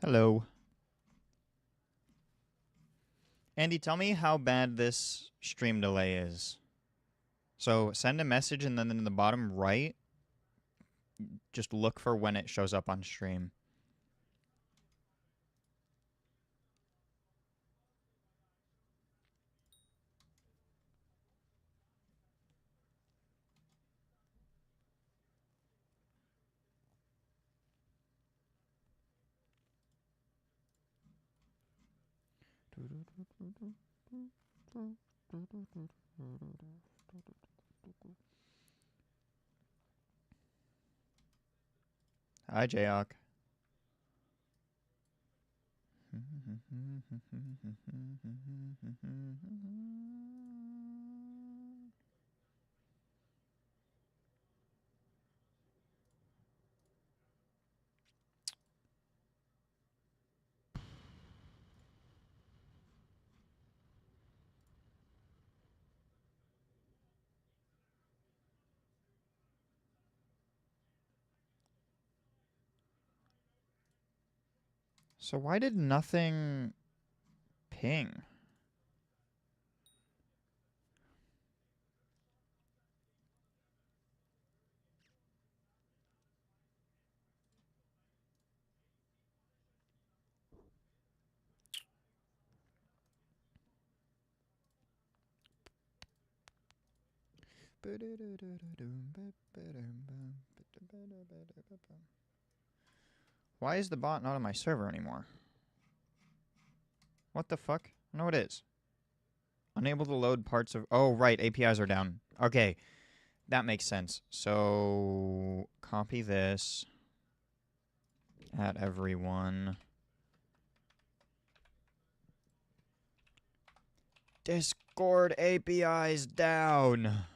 Hello. Andy, tell me how bad this stream delay is. So send a message and then in the bottom right, just look for when it shows up on stream. Hi, Jayok. So why did nothing ping? Why is the bot not on my server anymore? What the fuck? No, it is. Unable to load parts of... Oh, right. APIs are down. Okay. That makes sense. So, copy this. Add everyone. Discord APIs down.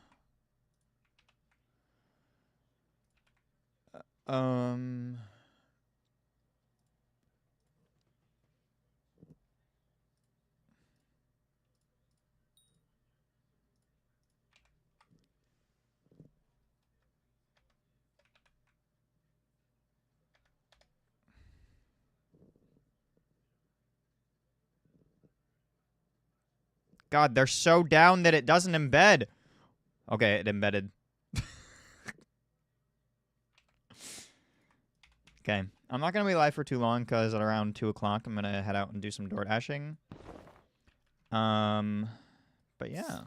God, they're so down that it doesn't embed. Okay, it embedded. Okay. I'm not going to be live for too long because at around 2 o'clock I'm going to head out and do some door dashing. But yeah.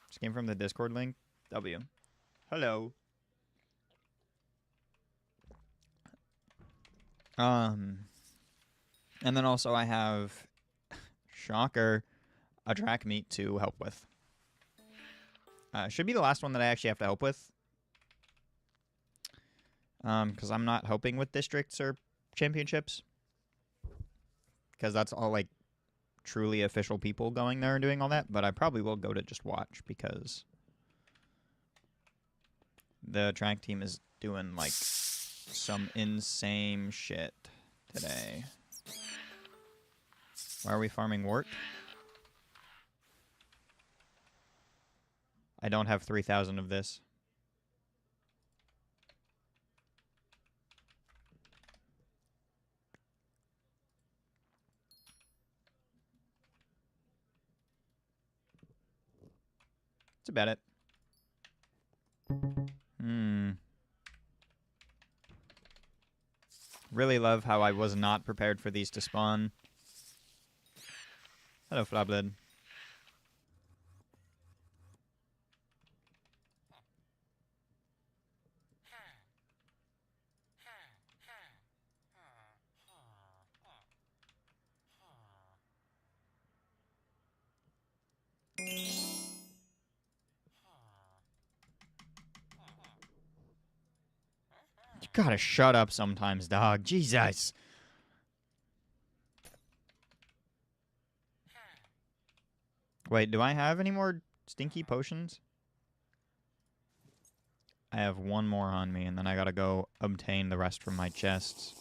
Just came from the Discord link. W. Hello. And then also I have, shocker, a track meet to help with. Should be the last one that I actually have to help with. Because I'm not helping with districts or championships. Because that's all, like, truly official people going there and doing all that. But I probably will go to just watch because the track team is doing, like, some insane shit today. Why are we farming wart? I don't have 3,000 of this. That's about it. Really love how I was not prepared for these to spawn. Hello, Flablid. You gotta shut up sometimes, dog. Jesus. Wait, do I have any more stinky potions? I have one more on me, and then I gotta go obtain the rest from my chests.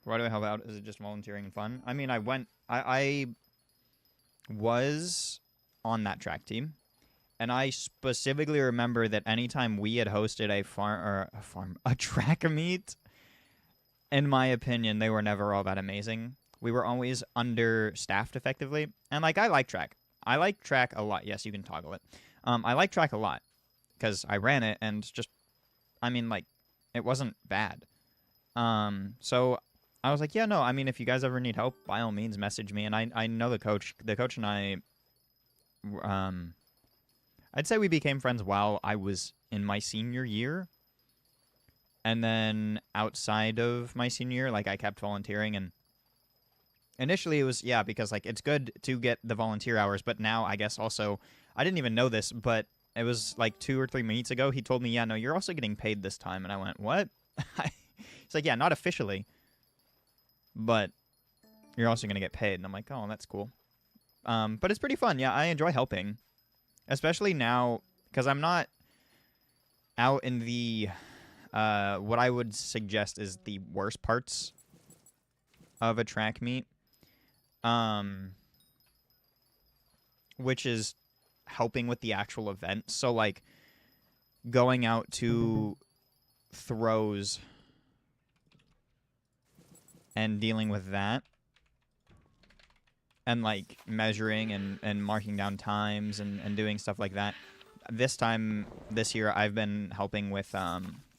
Why do I help out? Is it just volunteering and fun? I mean, I was on that track team, and I specifically remember that anytime we had hosted a track meet, in my opinion, they were never all that amazing. We were always understaffed effectively, and like I like track. I like track a lot. Yes, you can toggle it. I like track a lot because I ran it, and just, I mean, like, it wasn't bad. So I was like, yeah, no, I mean, if you guys ever need help, by all means, message me. And I know the coach. The coach and I, I'd say we became friends while I was in my senior year. And then outside of my senior year, like, I kept volunteering. And initially it was, yeah, because, like, it's good to get the volunteer hours. But now, I guess, also, I didn't even know this, but it was, like, 2 or 3 meets ago. He told me, yeah, no, you're also getting paid this time. And I went, what? He's like, yeah, not officially, but you're also going to get paid. And I'm like, oh, that's cool. But it's pretty fun. Yeah, I enjoy helping. Especially now, because I'm not out in the, what I would suggest is the worst parts of a track meet. Which is helping with the actual event. So, like, going out to throws and dealing with that. And, like, measuring and marking down times and doing stuff like that. This year, I've been helping with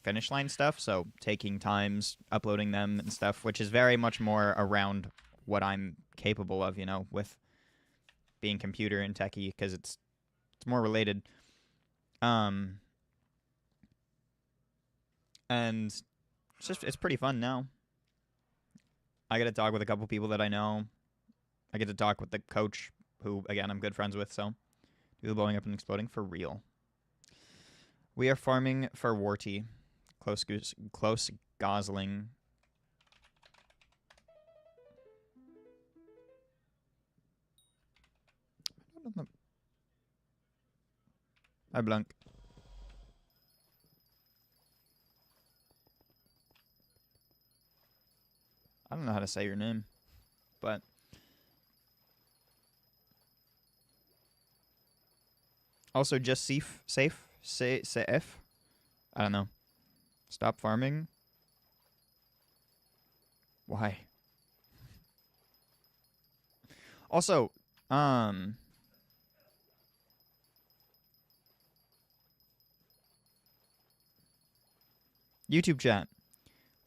finish line stuff. So taking times, uploading them and stuff, which is very much more around what I'm capable of, you know, with being computer and techie, because it's more related. And it's pretty fun now. I get to talk with a couple people that I know. I get to talk with the coach, who, again, I'm good friends with, so do the blowing up and exploding for real. We are farming for Warty. Close Gosling. I blunk. I don't know how to say your name, but also just safe. I don't know. Stop farming. Why? Also, YouTube chat.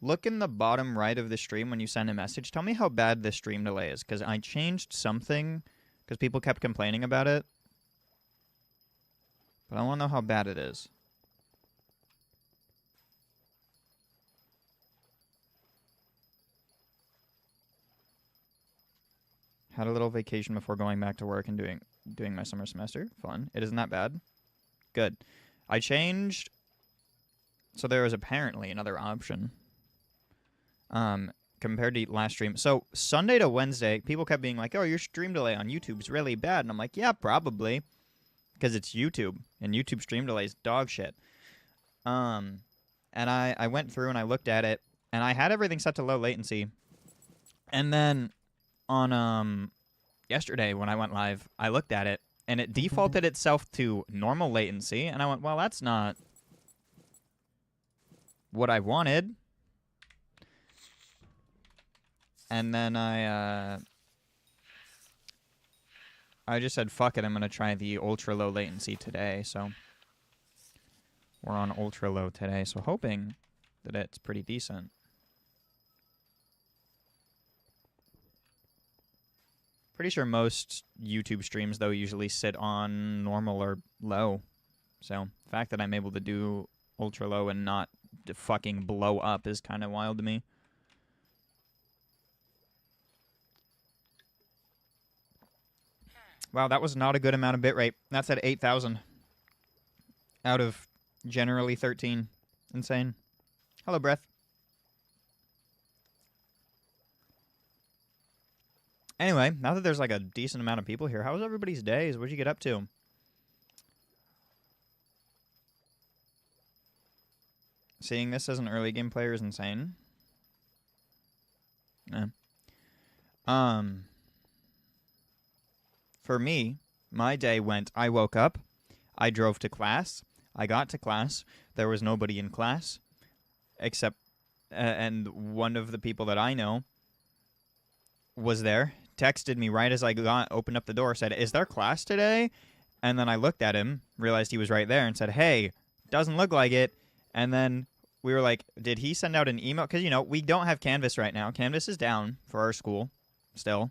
Look in the bottom right of the stream when you send a message. Tell me how bad this stream delay is, because I changed something because people kept complaining about it. But I want to know how bad it is. Had a little vacation before going back to work and doing my summer semester. Fun. It isn't that bad. Good. I changed. So there is apparently another option. Compared to last stream. So Sunday to Wednesday, people kept being like, oh, your stream delay on YouTube's really bad. And I'm like, yeah, probably. Because it's YouTube. And YouTube stream delay is dog shit. And I went through and I looked at it. And I had everything set to low latency. And then on yesterday when I went live, I looked at it. And it defaulted itself to normal latency. And I went, well, that's not what I wanted. And then I just said, fuck it, I'm going to try the ultra low latency today. So we're on ultra low today. So hoping that it's pretty decent. Pretty sure most YouTube streams, though, usually sit on normal or low. So the fact that I'm able to do ultra low and not fucking blow up is kind of wild to me. Wow, that was not a good amount of bitrate. That's at 8,000 out of generally 13. Insane. Hello, Breath. Anyway, now that there's like a decent amount of people here, how was everybody's days? What'd you get up to? Seeing this as an early game player is insane. Eh. For me, my day went, I woke up, I drove to class, I got to class, there was nobody in class, except, and one of the people that I know was there, texted me right as I opened up the door, said, is there class today? And then I looked at him, realized he was right there, and said, hey, doesn't look like it. And then we were like, did he send out an email? Because, you know, we don't have Canvas right now. Canvas is down for our school still.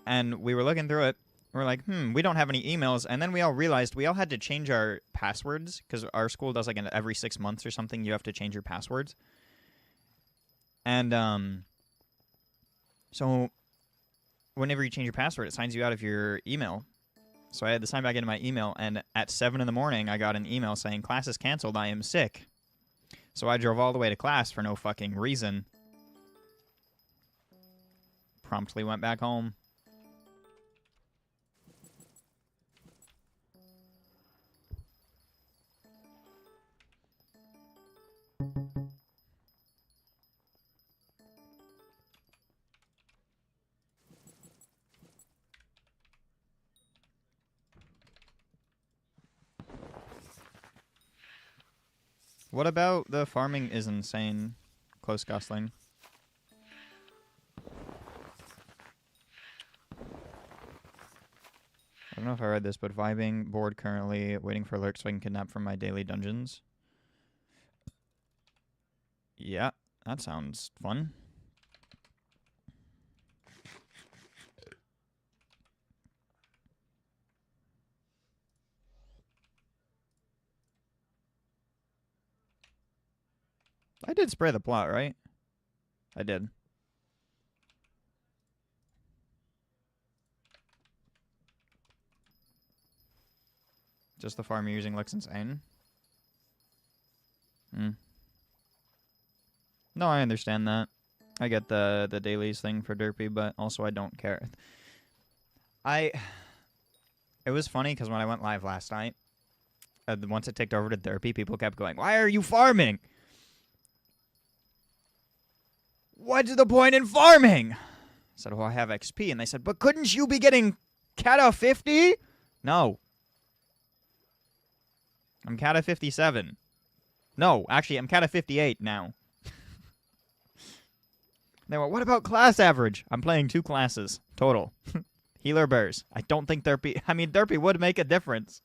And we were looking through it. We're like, we don't have any emails. And then we all realized we all had to change our passwords because our school does like every 6 months or something, you have to change your passwords. And so whenever you change your password, it signs you out of your email. So I had to sign back into my email, and at 7 in the morning, I got an email saying, class is canceled, I am sick. So I drove all the way to class for no fucking reason. Promptly went back home. What about the farming is insane? Close Gosling. I don't know if I read this, but vibing, bored currently, waiting for alerts so I can kidnap from my daily dungeons. Yeah, that sounds fun. I did spray the plot, right? I did. Just the farm you're using looks insane. No, I understand that. I get the dailies thing for Derpy, but also I don't care. It was funny because when I went live last night, once it ticked over to Derpy, people kept going, why are you farming? What's the point in farming? I said, well, I have XP. And they said, but couldn't you be getting Kata 50? No. I'm Kata 57. No, actually, I'm Kata 58 now. They went, what about class average? I'm playing 2 classes total. Healer Bears. I don't think Derpy... I mean, Derpy would make a difference.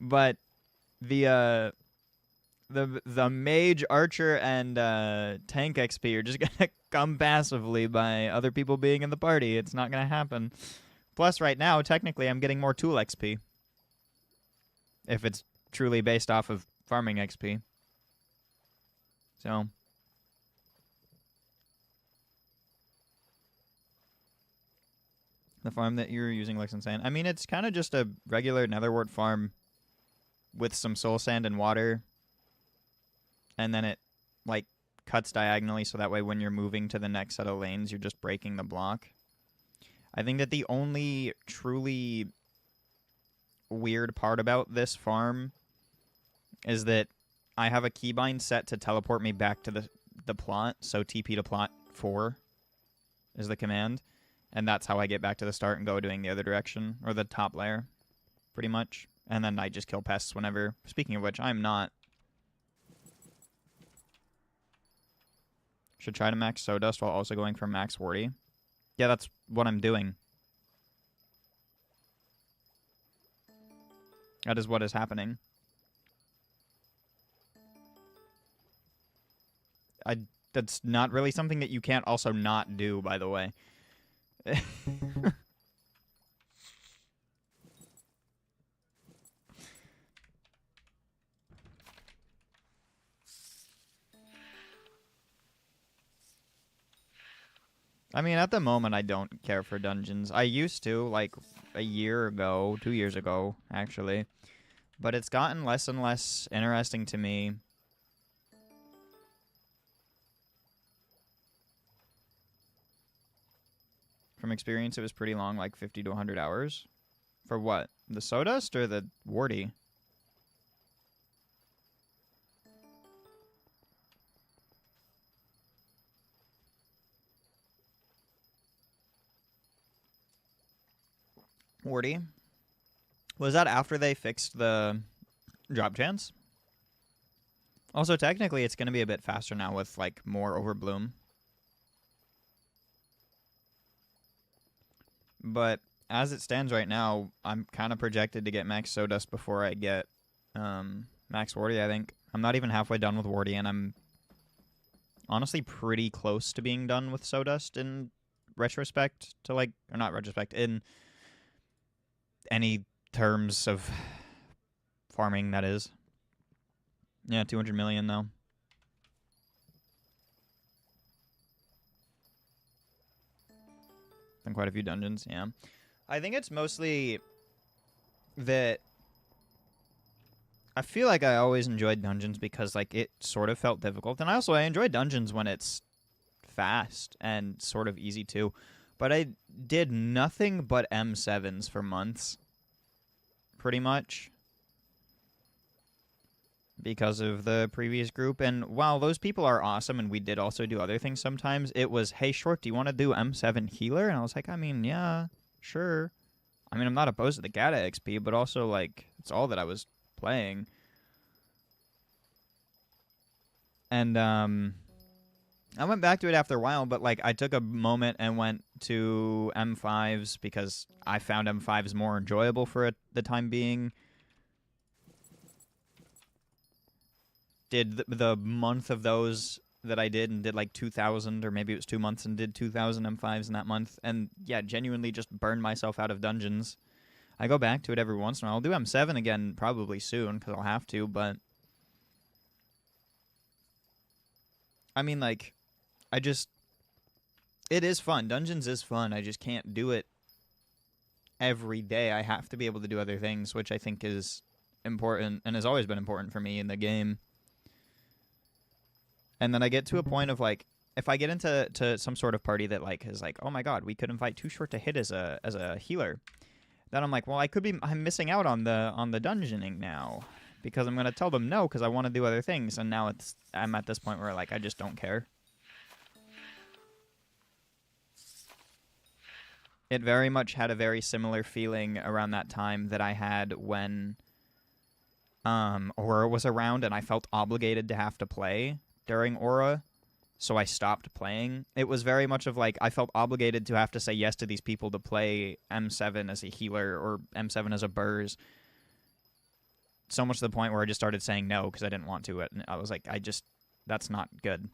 But the mage, archer, and tank XP are just going to come passively by other people being in the party. It's not going to happen. Plus, right now, technically, I'm getting more tool XP. If it's truly based off of farming XP. So... the farm that you're using looks insane. I mean, it's kind of just a regular netherwort farm with some soul sand and water. And then it, like, cuts diagonally so that way when you're moving to the next set of lanes, you're just breaking the block. I think that the only truly weird part about this farm is that I have a keybind set to teleport me back to the plot. So TP to plot 4 is the command. And that's how I get back to the start and go doing the other direction, or the top layer, pretty much. And then I just kill pests whenever. Speaking of which, I'm not. Should try to max Sawdust while also going for max Warty. Yeah, that's what I'm doing. That is what is happening. That's not really something that you can't also not do, by the way. I mean, at the moment, I don't care for dungeons. I used to, like, a year ago, 2 years ago, actually. But it's gotten less and less interesting to me. From experience, it was pretty long, like 50 to 100 hours. For what? The Sawdust or the Warty? Warty. Was that after they fixed the drop chance? Also, technically, it's going to be a bit faster now with, like, more Overbloom. But as it stands right now, I'm kind of projected to get Max Sodust before I get Max Warty, I think. I'm not even halfway done with Warty, and I'm honestly pretty close to being done with Sodust in retrospect to, like, or not retrospect, in any terms of farming, that is. Yeah, 200 million, though. And quite a few dungeons, yeah. I think it's mostly that I feel like I always enjoyed dungeons because, like, it sort of felt difficult. And I enjoy dungeons when it's fast and sort of easy, too. But I did nothing but M7s for months, pretty much, because of the previous group. And while those people are awesome, and we did also do other things sometimes, it was, hey, Short, do you want to do M7 healer? And I was like, I mean, yeah, sure. I mean, I'm not opposed to the Gata XP, but also, like, it's all that I was playing. And I went back to it after a while, but, like, I took a moment and went to M5s because I found M5s more enjoyable for the time being. Did the month of those that I did and did like 2,000, or maybe it was 2 months and did 2,000 M5s in that month. And yeah, genuinely just burned myself out of dungeons. I go back to it every once in a while. I'll do M7 again probably soon because I'll have to, but I mean, like, it is fun. Dungeons is fun. I just can't do it every day. I have to be able to do other things, which I think is important and has always been important for me in the game. And then I get to a point of, like, if I get into some sort of party that, like, is like, oh my god, we could invite Too Short to hit as a healer, then I'm like, well, I'm missing out on the dungeoning now because I'm gonna tell them no because I want to do other things. And now I'm at this point where, like, I just don't care. It very much had a very similar feeling around that time that I had when Aura was around and I felt obligated to have to play during Aura, so I stopped playing. It was very much of, like, I felt obligated to have to say yes to these people to play M7 as a healer or M7 as a Burz. So much to the point where I just started saying no because I didn't want to. And I was like, that's not good.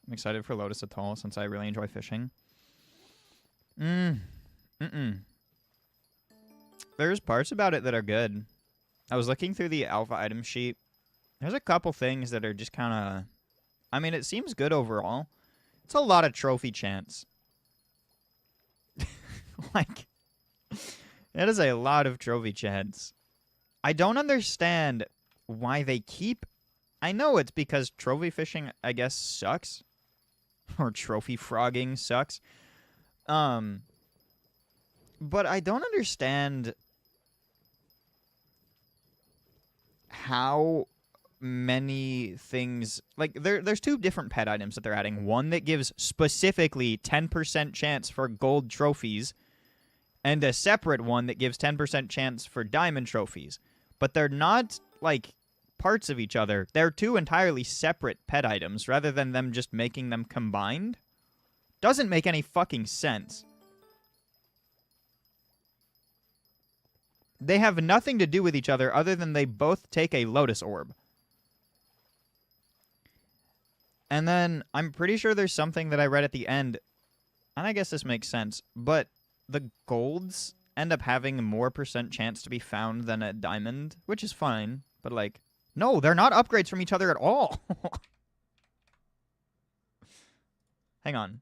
I'm excited for Lotus Atoll since I really enjoy fishing. There's parts about it that are good. I was looking through the alpha item sheet. There's a couple things that are just kind of... I mean, it seems good overall. It's a lot of trophy chance. Like, it is a lot of trophy chance. I don't understand why they keep... I know it's because trophy fishing, I guess, sucks. Or trophy frogging sucks. But I don't understand how many things... Like, there's two different pet items that they're adding. One that gives specifically 10% chance for gold trophies, and a separate one that gives 10% chance for diamond trophies. But they're not, like, parts of each other. They're two entirely separate pet items, rather than them just making them combined. Doesn't make any fucking sense. They have nothing to do with each other other than they both take a Lotus Orb. And then I'm pretty sure there's something that I read at the end, and I guess this makes sense, but the golds end up having more % chance to be found than a diamond, which is fine, but, like, no, they're not upgrades from each other at all. Hang on.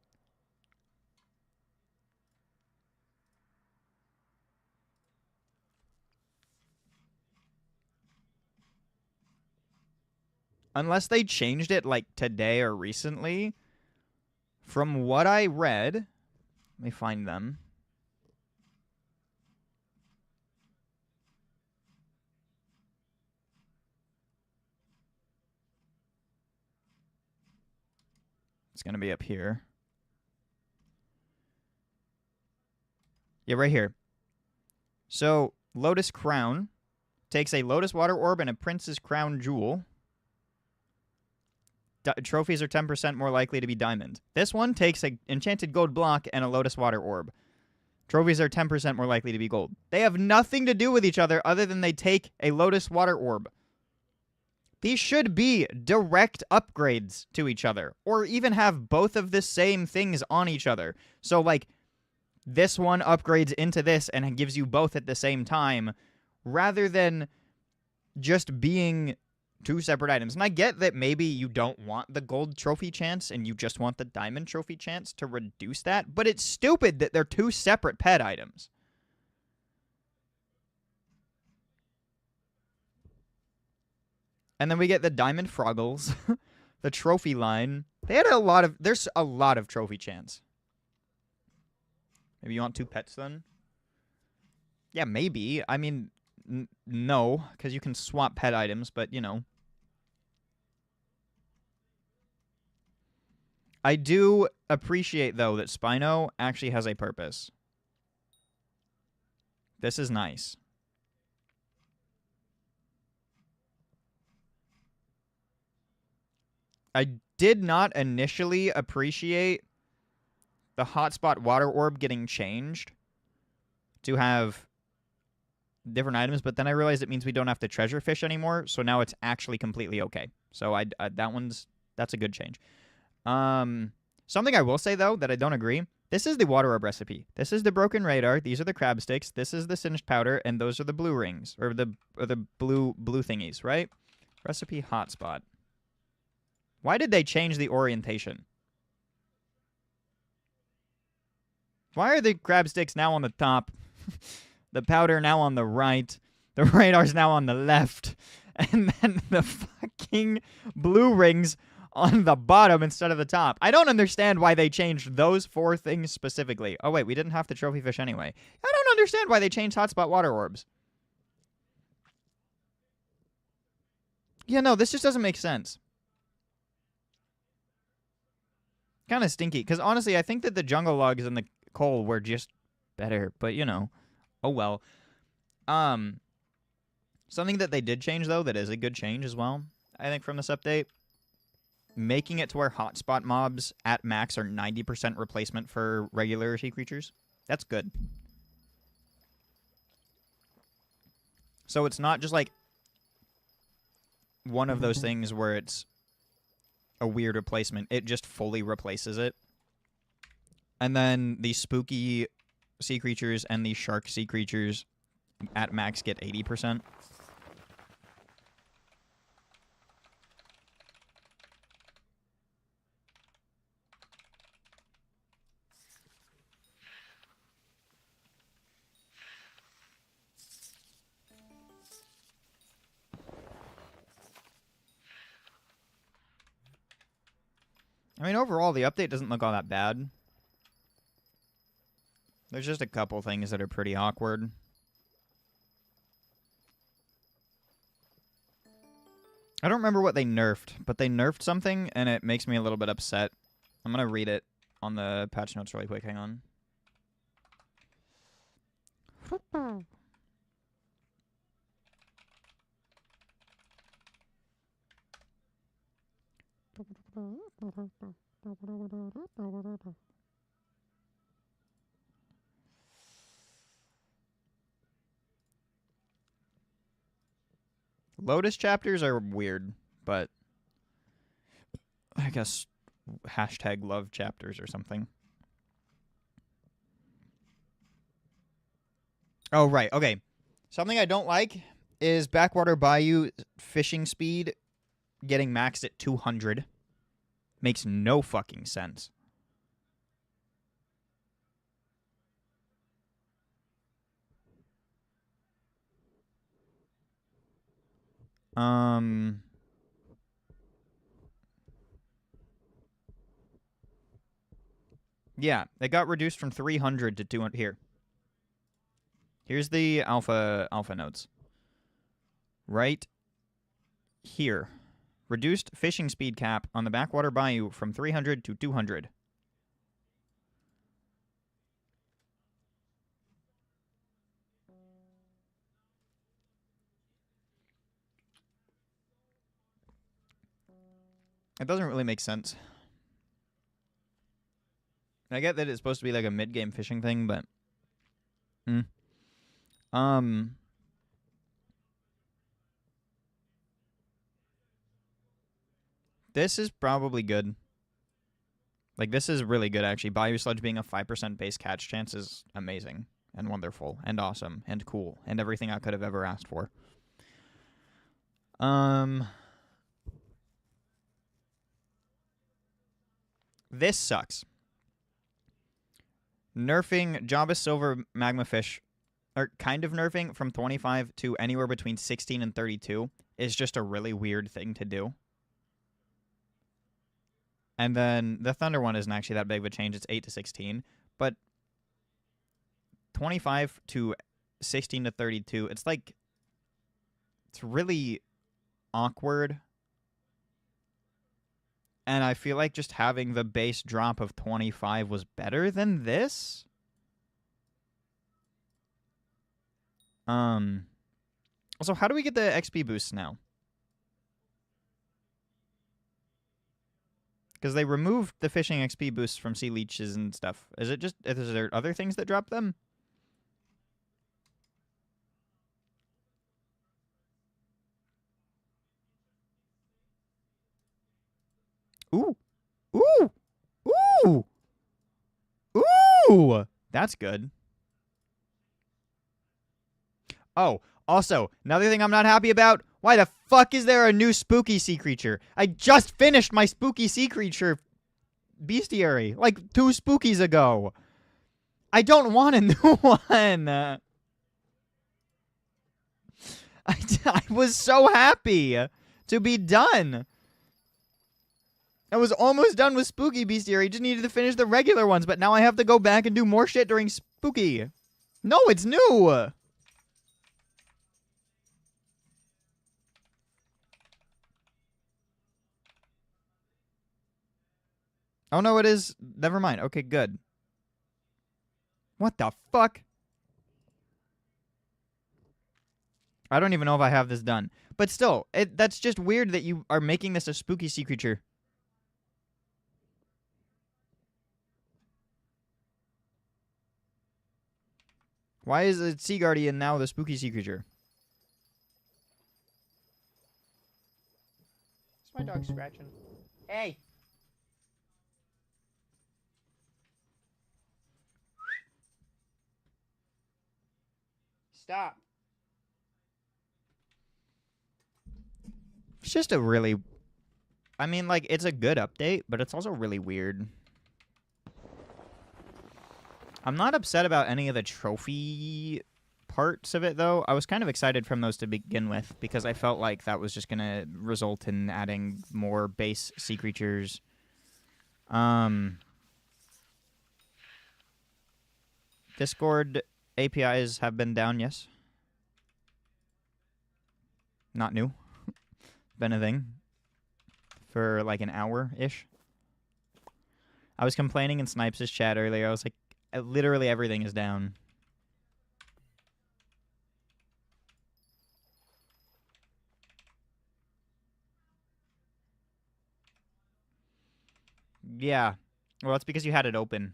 Unless they changed it, like, today or recently, from what I read... Let me find them. It's going to be up here. Yeah, right here. So, Lotus Crown takes a Lotus Water Orb and a Prince's Crown Jewel. Trophies are 10% more likely to be diamond. This one takes a Enchanted Gold Block and a Lotus Water Orb. Trophies are 10% more likely to be gold. They have nothing to do with each other other than they take a Lotus Water Orb. These should be direct upgrades to each other, or even have both of the same things on each other. So, like, this one upgrades into this and gives you both at the same time, rather than just being two separate items. And I get that maybe you don't want the gold trophy chance and you just want the diamond trophy chance to reduce that, but it's stupid that they're two separate pet items. And then we get the Diamond Froggles, the trophy line. There's a lot of trophy chance. Maybe you want two pets then? Yeah, maybe. I mean, no, because you can swap pet items, but, you know. I do appreciate, though, that Spino actually has a purpose. This is nice. I did not initially appreciate the Hotspot Water Orb getting changed to have different items, but then I realized it means we don't have to treasure fish anymore, so now it's actually completely okay. So that's a good change. Something I will say, though, that I don't agree, this is the Water Orb recipe. This is the Broken Radar, these are the Crab Sticks, this is the Singed Powder, and those are the blue rings, or the blue thingies, right? Recipe Hotspot. Why did they change the orientation? Why are the crab sticks now on the top? The powder now on the right. The radar's now on the left. And then the fucking blue rings on the bottom instead of the top. I don't understand why they changed those four things specifically. Oh, wait, we didn't have to trophy fish anyway. I don't understand why they changed Hotspot Water Orbs. Yeah, no, this just doesn't make sense. Kind of stinky, because honestly, I think that the jungle logs and the coal were just better, but you know, oh well. Something that they did change, though, that is a good change as well, I think, from this update, making it to where hotspot mobs at max are 90% replacement for regular sea creatures. That's good. So it's not just like one of those things where it's a weird replacement. It just fully replaces it. And then the spooky sea creatures and the shark sea creatures at max get 80%. I mean, overall, the update doesn't look all that bad. There's just a couple things that are pretty awkward. I don't remember what they nerfed, but they nerfed something, and it makes me a little bit upset. I'm going to read it on the patch notes really quick. Hang on. Lotus chapters are weird, but I guess hashtag love chapters or something. Oh, right. Okay. Something I don't like is Backwater Bayou fishing speed getting maxed at 200. Makes no fucking sense. Yeah, it got reduced from 300 to 200 here. Here's the alpha notes. Right here. Reduced fishing speed cap on the Backwater Bayou from 300 to 200. It doesn't really make sense. I get that it's supposed to be like a mid-game fishing thing, but... This is probably good. Like, this is really good, actually. Bayou Sludge being a 5% base catch chance is amazing and wonderful and awesome and cool and everything I could have ever asked for. This sucks. Nerfing Java Silver Magma Fish, or kind of nerfing from 25 to anywhere between 16 and 32 is just a really weird thing to do. And then the Thunder one isn't actually that big of a change. It's 8 to 16. But 25 to 16 to 32, it's like... It's really awkward. And I feel like just having the base drop of 25 was better than this. Also, how do we get the XP boosts now? Because they removed the fishing XP boosts from sea leeches and stuff. Is there other things that drop them? Ooh. Ooh. Ooh. Ooh. That's good. Oh, also, another thing I'm not happy about. Why the fuck is there a new spooky sea creature? I just finished my spooky sea creature bestiary like 2 spookies ago. I don't want a new one. I was so happy to be done. I was almost done with spooky bestiary. Just needed to finish the regular ones, but now I have to go back and do more shit during spooky. No, it's new. Oh, no, it is. Never mind. Okay, good. What the fuck? I don't even know if I have this done. But still, that's just weird that you are making this a spooky sea creature. Why is a Sea Guardian now the spooky sea creature? It's my dog scratching. Hey! Stop. It's just a really... I mean, like, it's a good update, but it's also really weird. I'm not upset about any of the trophy parts of it, though. I was kind of excited from those to begin with, because I felt like that was just going to result in adding more base sea creatures. Discord APIs have been down, yes. Not new. Been a thing for like an hour-ish. I was complaining in Snipes' chat earlier. I was like, literally everything is down. Yeah. Well, it's because you had it open.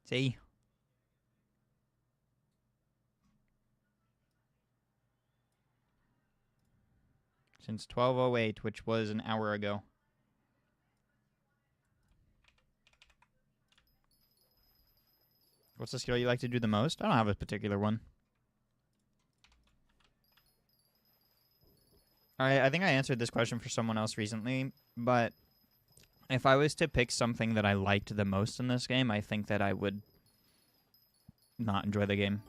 See? Since 12:08, which was an hour ago. What's the skill you like to do the most? I don't have a particular one. I think I answered this question for someone else recently, but if I was to pick something that I liked the most in this game, I think that I would not enjoy the game.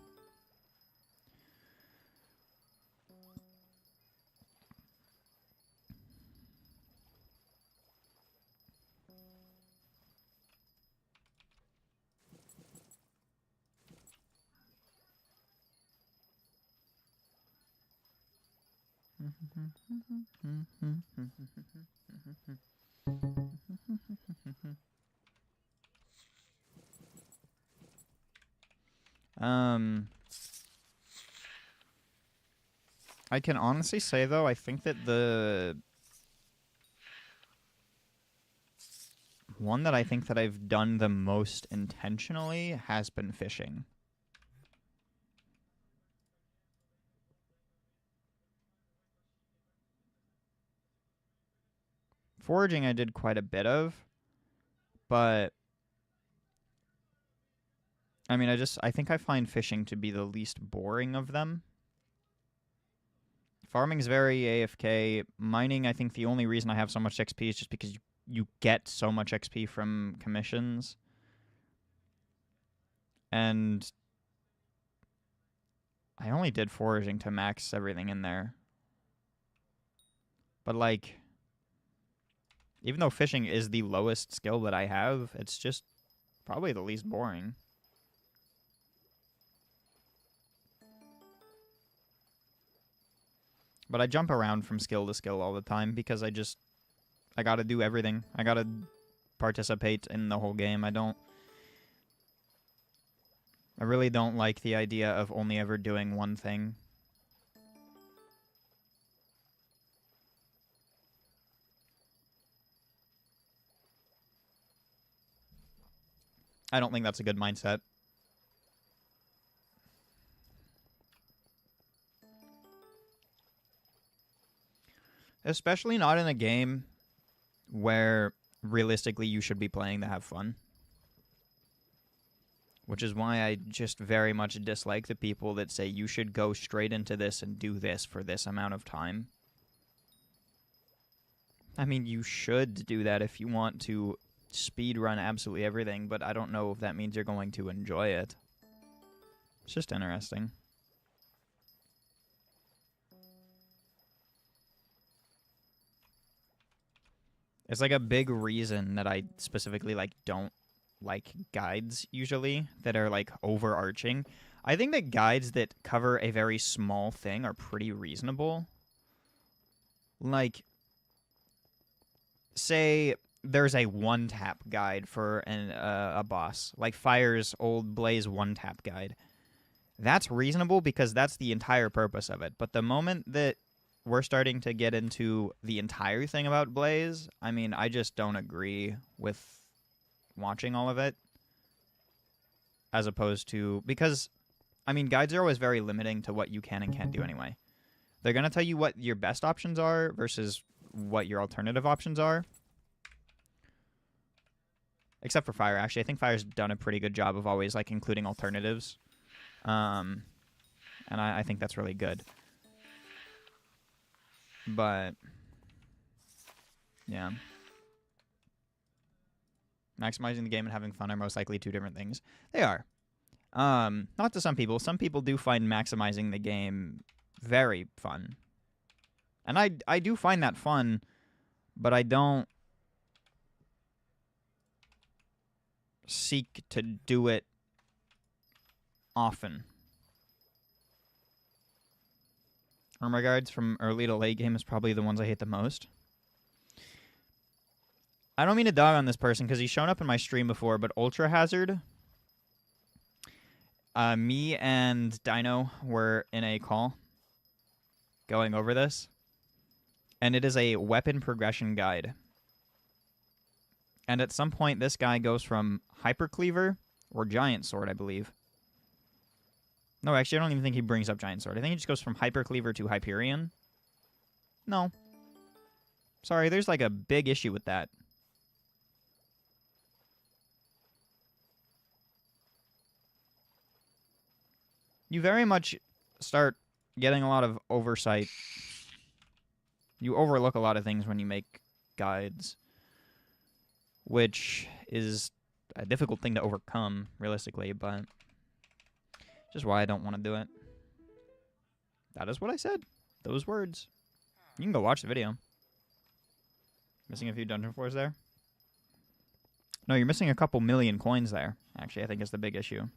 I can honestly say, though, I think that the one that I think that I've done the most intentionally has been fishing. Foraging I did quite a bit of, but I mean, I think I find fishing to be the least boring of them. Farming's very AFK. Mining, I think the only reason I have so much XP is just because you get so much XP from commissions. And I only did foraging to max everything in there. But, like, even though fishing is the lowest skill that I have, it's just probably the least boring. But I jump around from skill to skill all the time because I gotta do everything. I gotta participate in the whole game. I really don't like the idea of only ever doing one thing. I don't think that's a good mindset. Especially not in a game where realistically you should be playing to have fun. Which is why I just very much dislike the people that say you should go straight into this and do this for this amount of time. I mean, you should do that if you want to speed run absolutely everything, but I don't know if that means you're going to enjoy it. It's just interesting. It's like a big reason that I specifically don't like guides usually that are like overarching. I think that guides that cover a very small thing are pretty reasonable. Like, say there's a one-tap guide for a boss, like Fire's old Blaze one-tap guide. That's reasonable because that's the entire purpose of it. But the moment that we're starting to get into the entire thing about Blaze, I mean, I just don't agree with watching all of it. As opposed to... Because, I mean, guides are always very limiting to what you can and can't do anyway. They're going to tell you what your best options are versus what your alternative options are. Except for Fire, actually. I think Fire's done a pretty good job of always, like, including alternatives. And I think that's really good. But, yeah. Maximizing the game and having fun are most likely two different things. They are. Not to some people. Some people do find maximizing the game very fun. And I do find that fun, but I don't seek to do it often. Armor guides from early to late game is probably the ones I hate the most. I don't mean to dog on this person because he's shown up in my stream before, but Ultra Hazard, me and Dino were in a call going over this, and it is a weapon progression guide. And at some point, this guy goes from Hypercleaver or Giant Sword, I believe. No, actually, I don't even think he brings up Giant Sword. I think he just goes from Hypercleaver to Hyperion. No. Sorry, there's like a big issue with that. You very much start getting a lot of oversight. You overlook a lot of things when you make guides, which is a difficult thing to overcome, realistically, but just why I don't want to do it. That is what I said. Those words. You can go watch the video. Missing a few dungeon floors there? No, you're missing a couple million coins there, actually, I think is the big issue.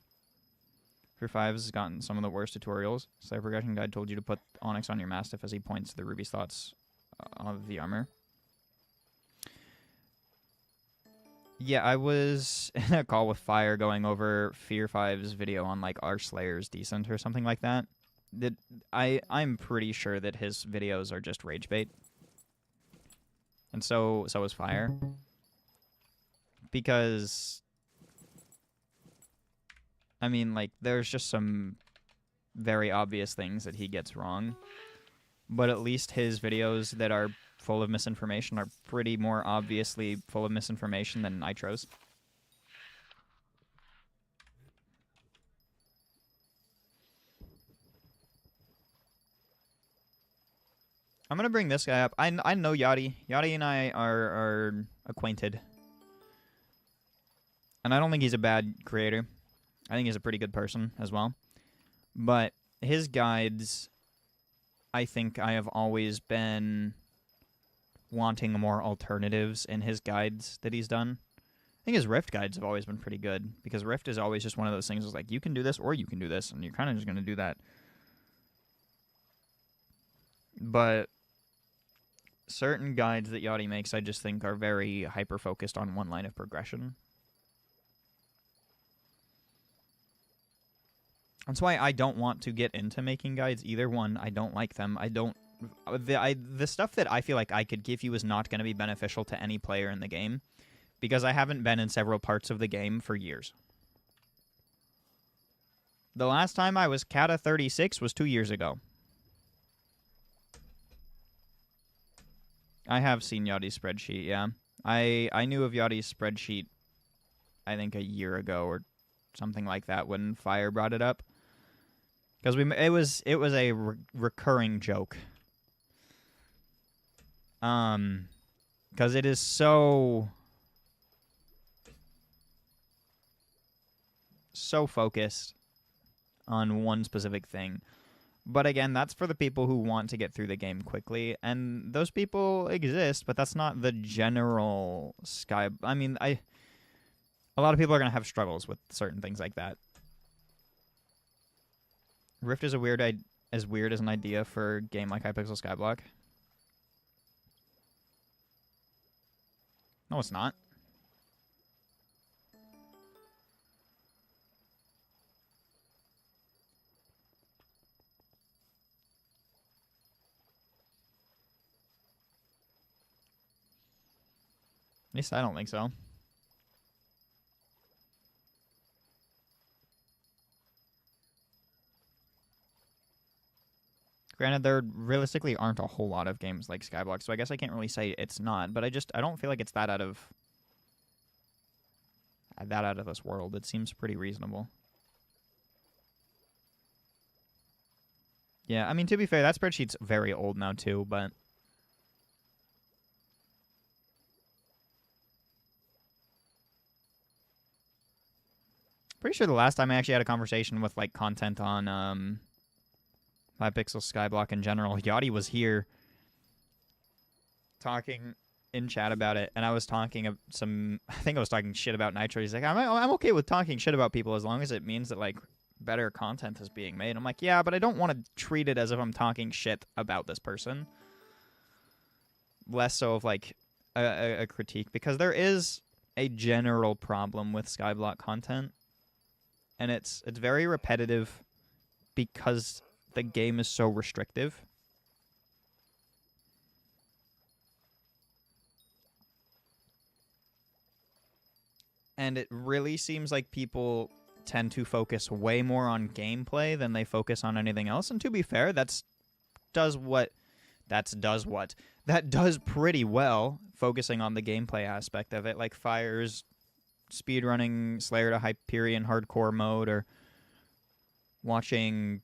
For 5 has gotten some of the worst tutorials. Slayer Progression Guide told you to put Onyx on your Mastiff as he points to the ruby slots of the armor. Yeah, I was in a call with Fire going over Fear 5's video on, like, Are Slayers Decent or something like that. I'm pretty sure that his videos are just rage bait. And so is Fire. Because, I mean, like, there's just some very obvious things that he gets wrong. But at least his videos that are full of misinformation are pretty more obviously full of misinformation than Nitro's. I'm gonna bring this guy up. I know Yachty. Yachty and I are acquainted. And I don't think he's a bad creator. I think he's a pretty good person as well. But his guides, I think I have always been wanting more alternatives in his guides that he's done. I think his Rift guides have always been pretty good, because Rift is always just one of those things that's like, you can do this or you can do this, and you're kind of just going to do that. But certain guides that Yachty makes, I just think are very hyper-focused on one line of progression. That's why I don't want to get into making guides either. One, I don't like them. The stuff that I feel like I could give you is not going to be beneficial to any player in the game, because I haven't been in several parts of the game for years. The last time I was Kata 36 was 2 years ago. I have seen Yachty's spreadsheet, yeah. I knew of Yachty's spreadsheet, I think, a year ago or something like that when Fire brought it up. Because it was a recurring joke. Because it is so focused on one specific thing. But again, that's for the people who want to get through the game quickly, and those people exist, but that's not the general Sky. I mean, a lot of people are gonna have struggles with certain things like that. Rift is as weird as an idea for a game like Hypixel Skyblock. No, it's not. At least I don't think so. Granted, there realistically aren't a whole lot of games like Skyblock, so I guess I can't really say it's not, but I don't feel like it's that out of this world. It seems pretty reasonable. Yeah, I mean, to be fair, that spreadsheet's very old now too, but pretty sure the last time I actually had a conversation with, like, content on Hypixel Skyblock in general, Yachty was here talking in chat about it, and I was talking I think I was talking shit about Nitro. He's like, I'm okay with talking shit about people as long as it means that, like, better content is being made. I'm like, yeah, but I don't want to treat it as if I'm talking shit about this person. Less so of, like, a critique, because there is a general problem with Skyblock content, and it's very repetitive because the game is so restrictive. And it really seems like people tend to focus way more on gameplay than they focus on anything else. And to be fair, that does pretty well, focusing on the gameplay aspect of it, like Fire's speedrunning Slayer to Hyperion hardcore mode, or watching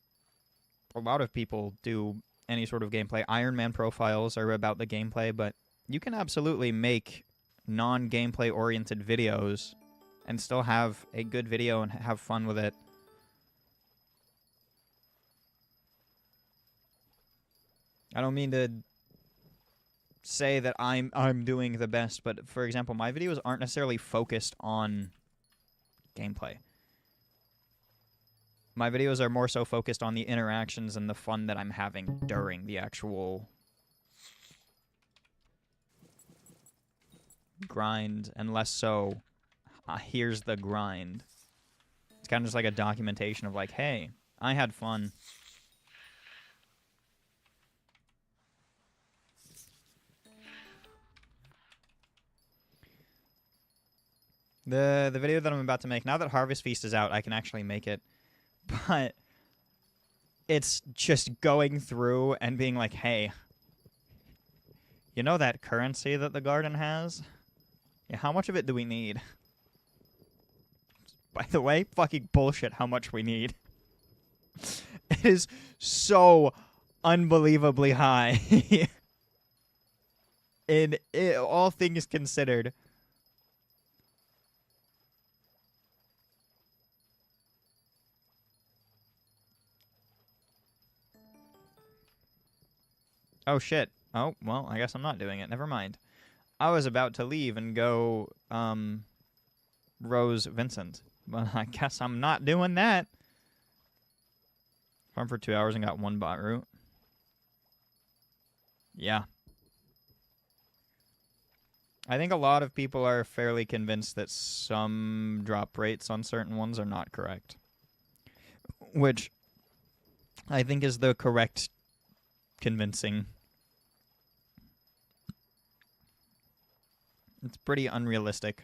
a lot of people do any sort of gameplay. Iron Man profiles are about the gameplay, but you can absolutely make non-gameplay oriented videos and still have a good video and have fun with it. I don't mean to say that I'm doing the best, but for example, my videos aren't necessarily focused on gameplay. My videos are more so focused on the interactions and the fun that I'm having during the actual grind, and less so, here's the grind. It's kind of just like a documentation of like, hey, I had fun. The video that I'm about to make, now that Harvest Feast is out, I can actually make it. But it's just going through and being like, hey, you know that currency that the garden has? Yeah, how much of it do we need? By the way, fucking bullshit how much we need. It is so unbelievably high. In all things considered. Oh, shit. Oh, well, I guess I'm not doing it. Never mind. I was about to leave and go, Rose Vincent. But I guess I'm not doing that. Farmed for 2 hours and got 1 bot root. Yeah. I think a lot of people are fairly convinced that some drop rates on certain ones are not correct. Which I think is the correct convincing. It's pretty unrealistic.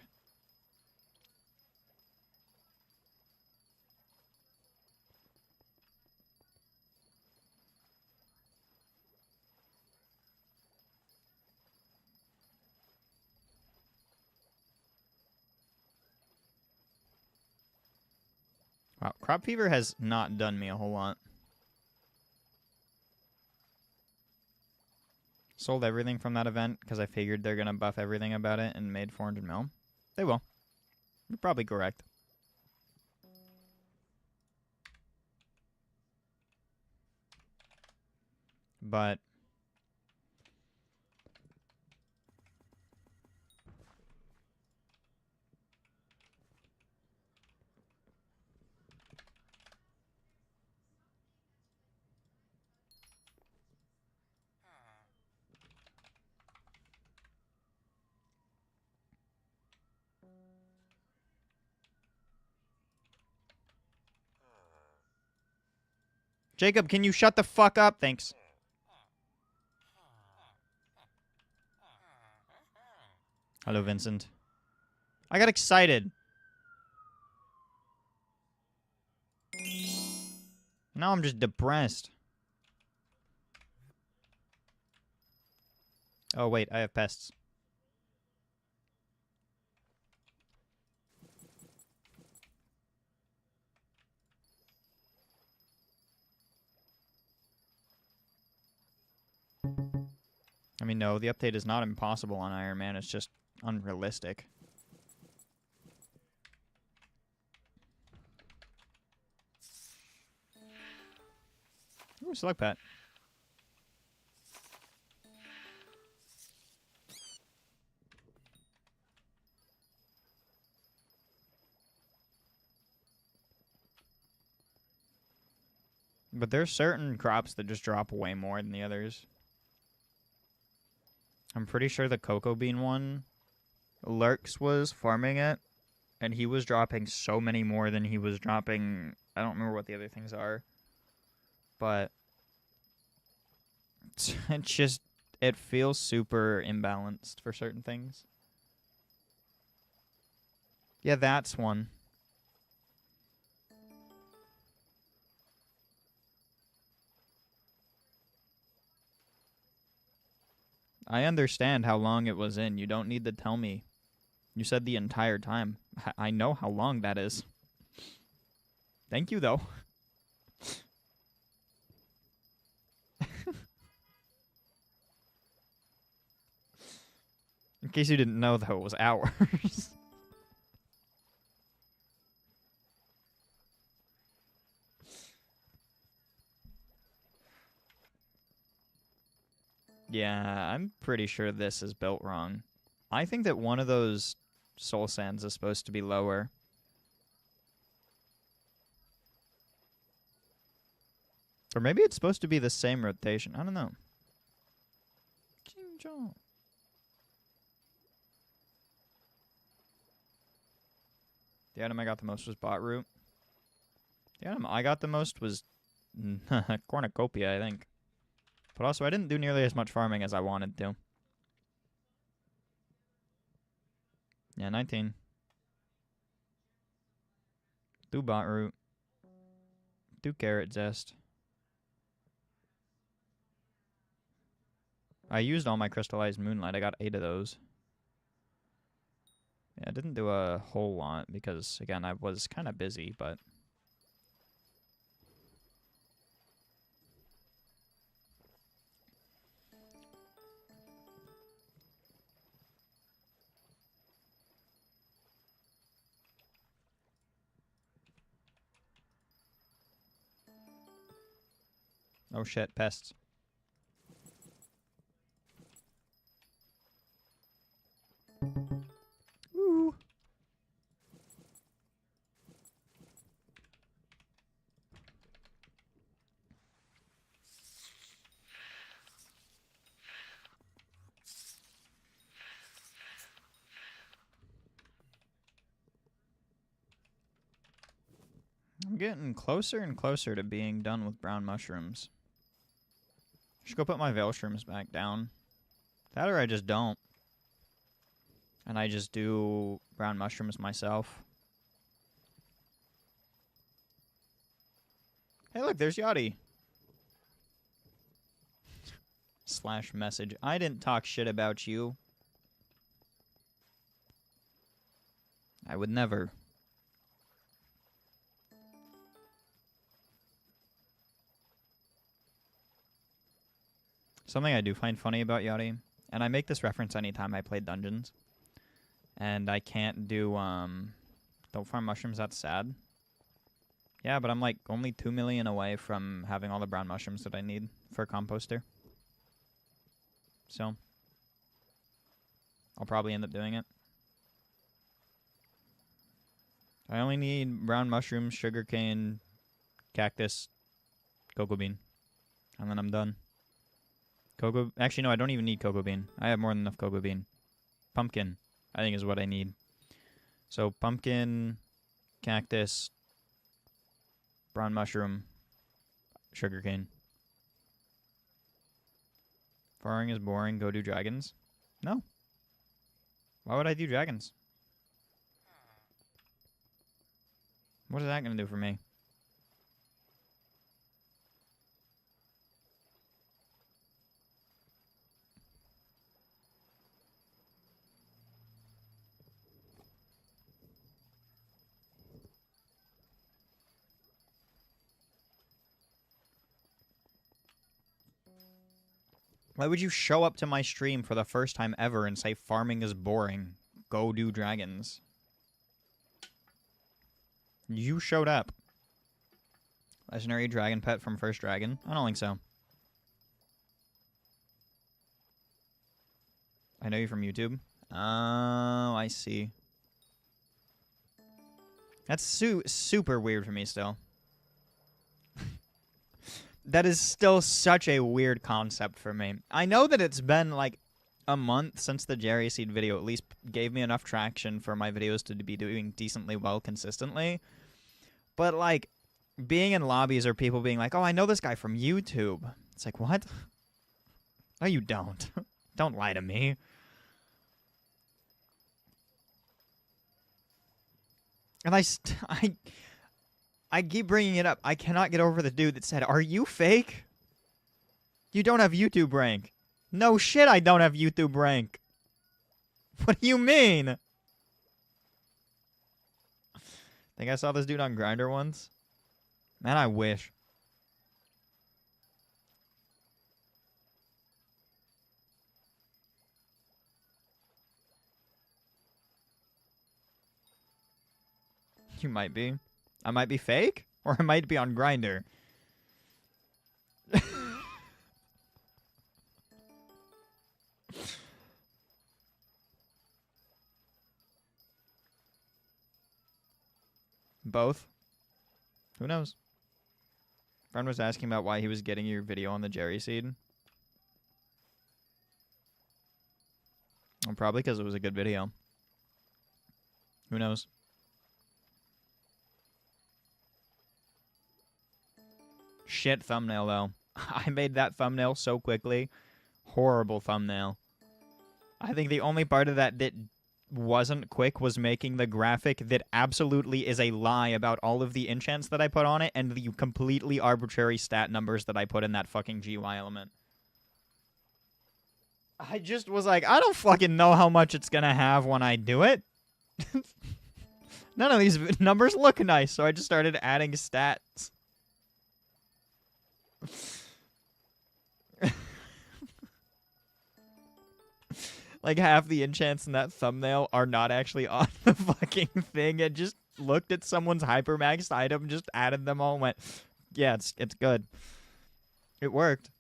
Wow, crop fever has not done me a whole lot. Sold everything from that event because I figured they're going to buff everything about it and made 400 mil. They will. You're probably correct. But Jacob, can you shut the fuck up? Thanks. Hello, Vincent. I got excited. Now I'm just depressed. Oh, wait, I have pests. I mean, no, the update is not impossible on Iron Man. It's just unrealistic. Ooh, select pet. But there's certain crops that just drop way more than the others. I'm pretty sure the cocoa bean one, Lurks was farming it, and he was dropping so many more than he was dropping. I don't remember what the other things are. But it's just, it feels super imbalanced for certain things. Yeah, that's one. I understand how long it was in. You don't need to tell me. You said the entire time. I know how long that is. Thank you, though. In case you didn't know, though, it was hours. Yeah, I'm pretty sure this is built wrong. I think that one of those soul sands is supposed to be lower. Or maybe it's supposed to be the same rotation. I don't know. The item I got the most was bot root. The item I got the most was cornucopia, I think. But also, I didn't do nearly as much farming as I wanted to. Yeah, 19. Do bot root. Do carrot zest. I used all my crystallized moonlight. I got 8 of those. Yeah, I didn't do a whole lot because, again, I was kind of busy, but... Oh shit, pests. Woo! I'm getting closer and closer to being done with brown mushrooms. I should go put my veil shrooms back down. That or I just don't. And I just do brown mushrooms myself. Hey look, there's Yachty. Slash message. I didn't talk shit about you. I would never. Something I do find funny about Yachty, and I make this reference anytime I play dungeons, and I can't do, don't farm mushrooms, that's sad. Yeah, but I'm like only 2 million away from having all the brown mushrooms that I need for a composter. So, I'll probably end up doing it. I only need brown mushrooms, sugarcane, cactus, cocoa bean, and then I'm done. Cocoa... Actually, no, I don't even need cocoa bean. I have more than enough cocoa bean. Pumpkin, I think, is what I need. So, pumpkin, cactus, brown mushroom, sugarcane. Farming is boring. Go do dragons. No. Why would I do dragons? What is that going to do for me? Why would you show up to my stream for the first time ever and say farming is boring? Go do dragons. You showed up. Legendary dragon pet from First Dragon? I don't think so. I know you from YouTube. Oh, I see. That's super weird for me still. That is still such a weird concept for me. I know that it's been like a month since the Jerry Seed video at least gave me enough traction for my videos to be doing decently well consistently. But like being in lobbies or people being like, oh, I know this guy from YouTube. It's like, what? No, you don't. Don't lie to me. And I keep bringing it up. I cannot get over the dude that said, are you fake? You don't have YouTube rank. No shit, I don't have YouTube rank. What do you mean? Think I saw this dude on Grindr once? Man, I wish. You might be. I might be fake, or I might be on Grindr. Both. Who knows? Friend was asking about why he was getting your video on the Jerry seed. Well, probably because it was a good video. Who knows? Shit thumbnail, though. I made that thumbnail so quickly. Horrible thumbnail. I think the only part of that wasn't quick was making the graphic that absolutely is a lie about all of the enchants that I put on it and the completely arbitrary stat numbers that I put in that fucking GY element. I just was like, I don't fucking know how much it's gonna have when I do it. None of these numbers look nice, so I just started adding stats. Like, half the enchants in that thumbnail are not actually on the fucking thing. It just looked at someone's hypermaxed item, just added them all, and went, yeah, it's good. It worked.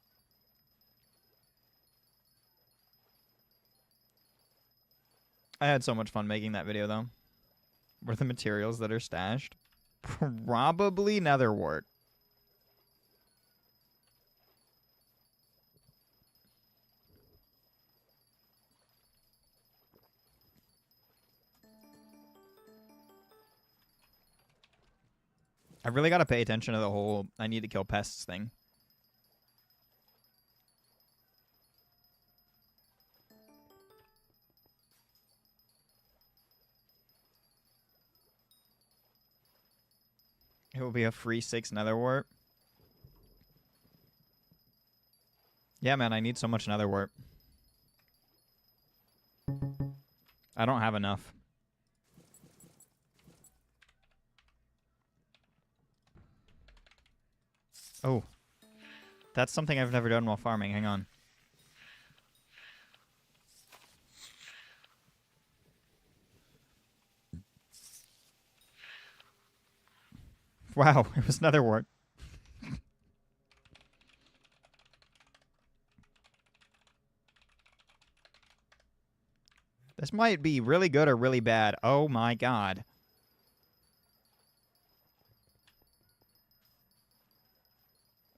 I had so much fun making that video, though. What are the materials that are stashed? Probably netherwort. I really got to pay attention to the whole I need to kill pests thing. It will be a free 6 netherwort. Yeah, man, I need so much netherwort. I don't have enough. Oh. That's something I've never done while farming. Hang on. Wow, it was netherwort. This might be really good or really bad. Oh my god.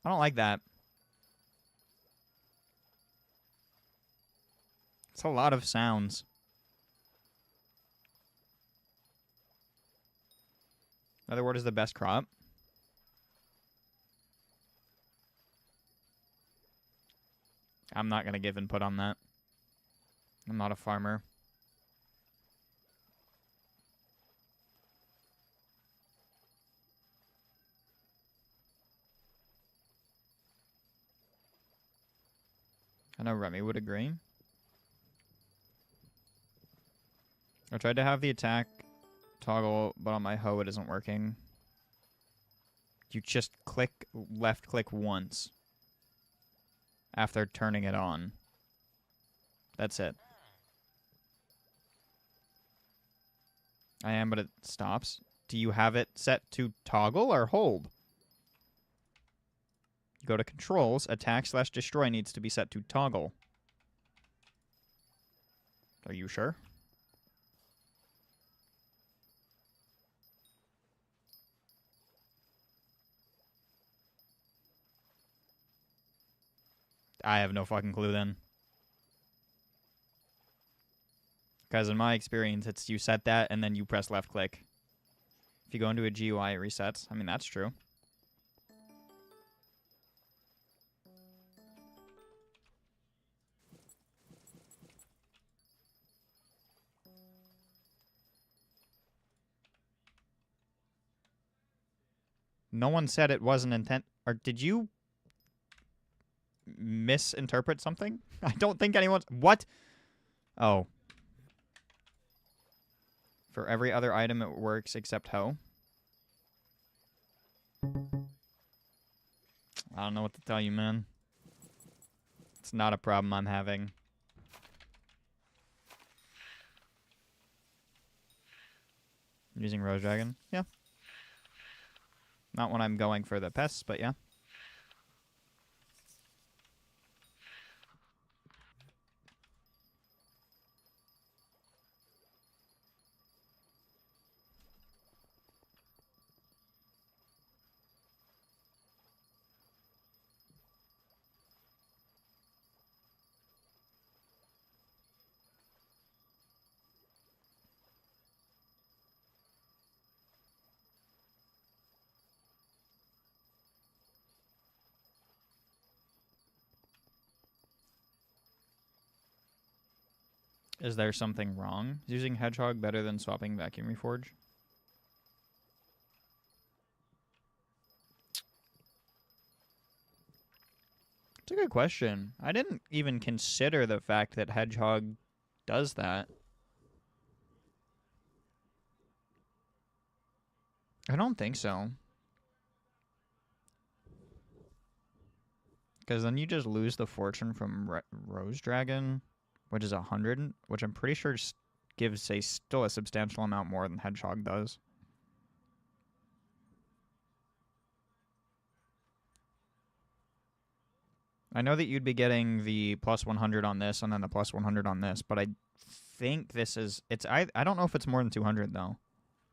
I don't like that. It's a lot of sounds. Netherwort is the best crop. I'm not going to give input on that. I'm not a farmer. I know Remy would agree. I tried to have the attack toggle, but on my hoe it isn't working. You just left click once after turning it on. That's it. I am, but it stops. Do you have it set to toggle or hold? Go to controls, attack/destroy needs to be set to toggle. Are you sure? I have no fucking clue then. Because in my experience, it's you set that and then you press left click. If you go into a GUI, it resets. I mean, that's true. No one said it wasn't intent. Or did you misinterpret something? I don't think anyone's... What? Oh. For every other item, it works except hoe. I don't know what to tell you, man. It's not a problem I'm having. Using Rose Dragon? Yeah. Not when I'm going for the pests, but yeah. Is there something wrong? Is using Hedgehog better than swapping Vacuum Reforge? It's a good question. I didn't even consider the fact that Hedgehog does that. I don't think so. Because then you just lose the fortune from Rose Dragon, which is 100, which I'm pretty sure gives still a substantial amount more than Hedgehog does. I know that you'd be getting the plus 100 on this and then the plus 100 on this, but I think this is... I don't know if it's more than 200, though.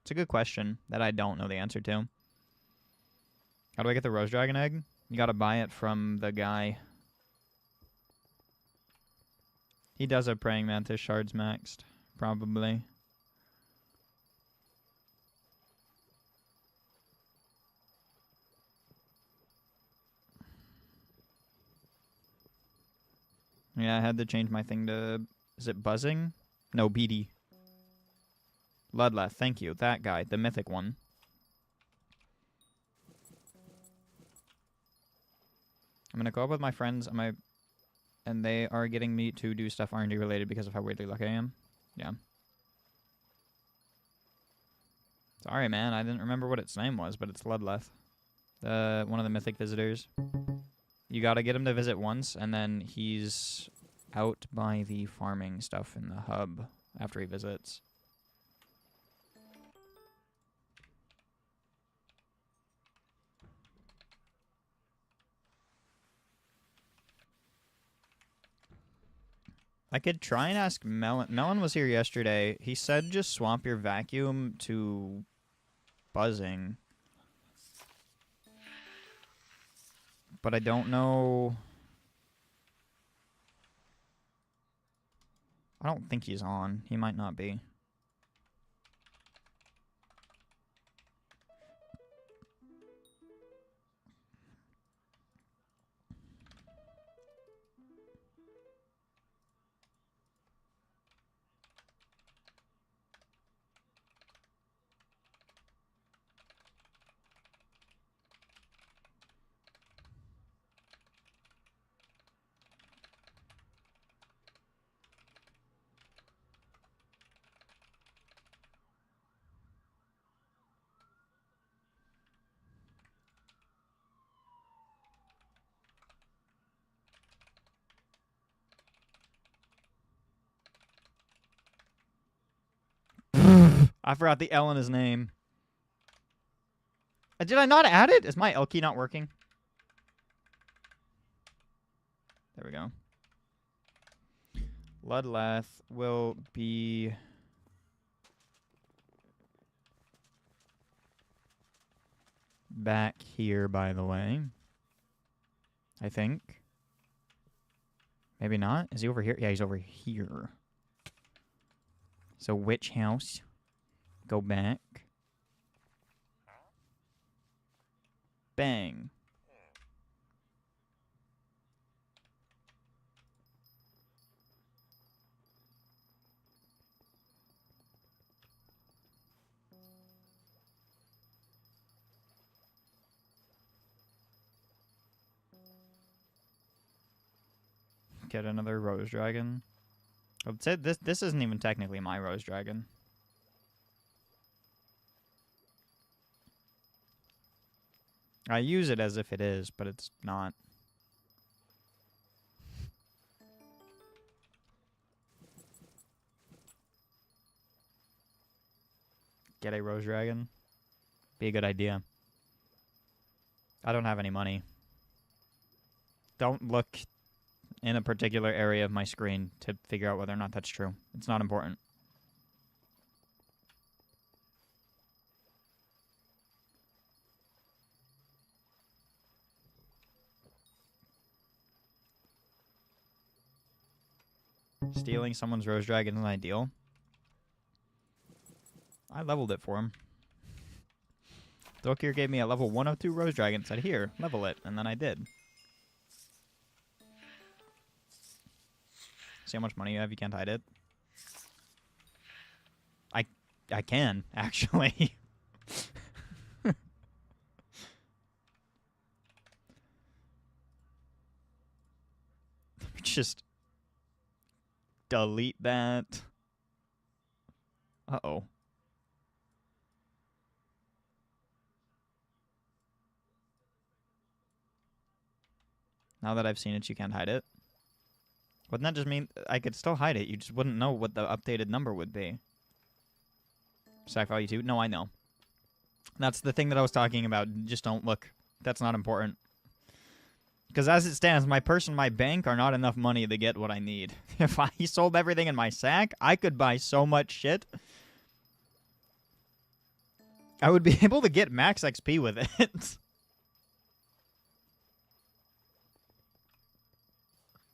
It's a good question that I don't know the answer to. How do I get the Rose Dragon egg? You gotta buy it from the guy. He does have Praying Mantis shards maxed, probably. Yeah, I had to change my thing to... Is it Buzzing? No, BD. Ludleth, thank you. That guy, the mythic one. I'm gonna go up with my friends and they are getting me to do stuff RNG related because of how weirdly lucky I am. Yeah. Sorry, man. I didn't remember what its name was, but it's Ludleth. One of the mythic visitors. You gotta get him to visit once, and then he's out by the farming stuff in the hub after he visits. I could try and ask Melon. Melon was here yesterday. He said just swap your vacuum to buzzing. But I don't know. I don't think he's on. He might not be. I forgot the L in his name. Did I not add it? Is my L key not working? There we go. Ludleth will be... back here, by the way. I think. Maybe not. Is he over here? Yeah, he's over here. So which house? Go back. Bang. Get another Rose Dragon. I'd say this isn't even technically my Rose Dragon. I use it as if it is, but it's not. Get a Rose Dragon. Be a good idea. I don't have any money. Don't look in a particular area of my screen to figure out whether or not that's true. It's not important. Stealing someone's Rose Dragon is ideal. I leveled it for him. Dokir gave me a level 102 Rose Dragon, said, here, level it, and then I did. See how much money you have? You can't hide it. I can, actually. Just delete that. Uh-oh. Now that I've seen it, you can't hide it. Wouldn't that just mean I could still hide it? You just wouldn't know what the updated number would be. Stack value 2? No, I know. That's the thing that I was talking about. Just don't look. That's not important. Because as it stands, my purse and my bank are not enough money to get what I need. If I sold everything in my sack, I could buy so much shit. I would be able to get max XP with it.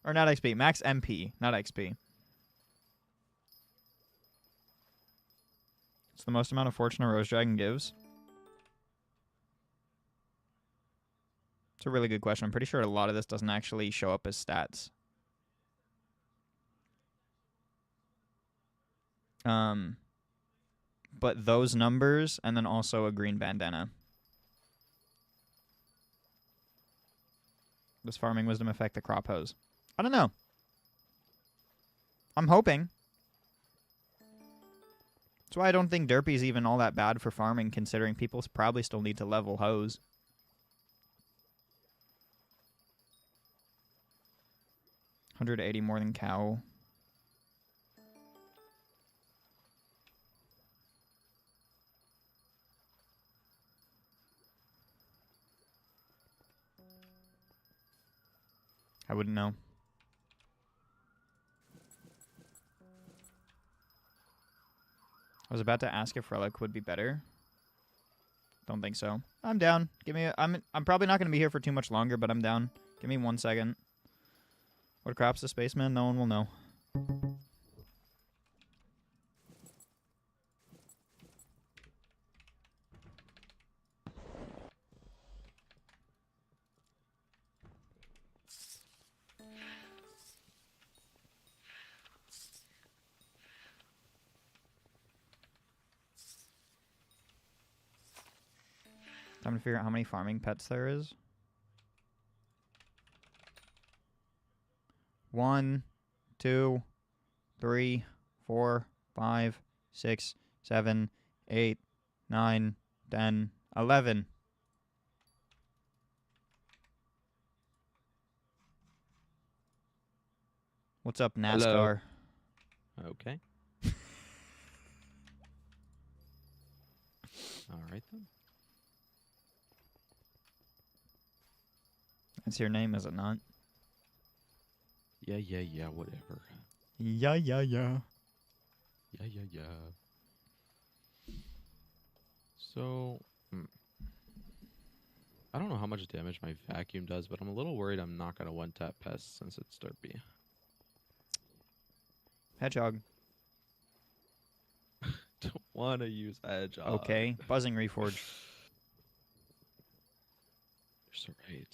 Or not XP, max MP, not XP. It's the most amount of fortune a Rose Dragon gives. It's a really good question. I'm pretty sure a lot of this doesn't actually show up as stats. But those numbers, and then also a green bandana. Does farming wisdom affect the crop hose? I don't know. I'm hoping. That's why I don't think Derpy's even all that bad for farming, considering people probably still need to level hose. $180 more than cow. I wouldn't know. I was about to ask if Relic would be better. Don't think so. I'm down. Give me I'm probably not going to be here for too much longer, but I'm down. Give me 1 second. What crops the spaceman? No one will know. Time to figure out how many farming pets there is. 1, 2, 3, 4, 5, 6, 7, 8, 9, 10, 11. What's up, NASCAR? Hello. Okay. All right then. That's your name, is it not? Yeah, whatever. Yeah. Yeah. So, I don't know how much damage my vacuum does, but I'm a little worried I'm not going to one-tap pests since it's derpy. Hedgehog. Don't want to use hedgehog. Okay. Buzzing Reforge. You're so right.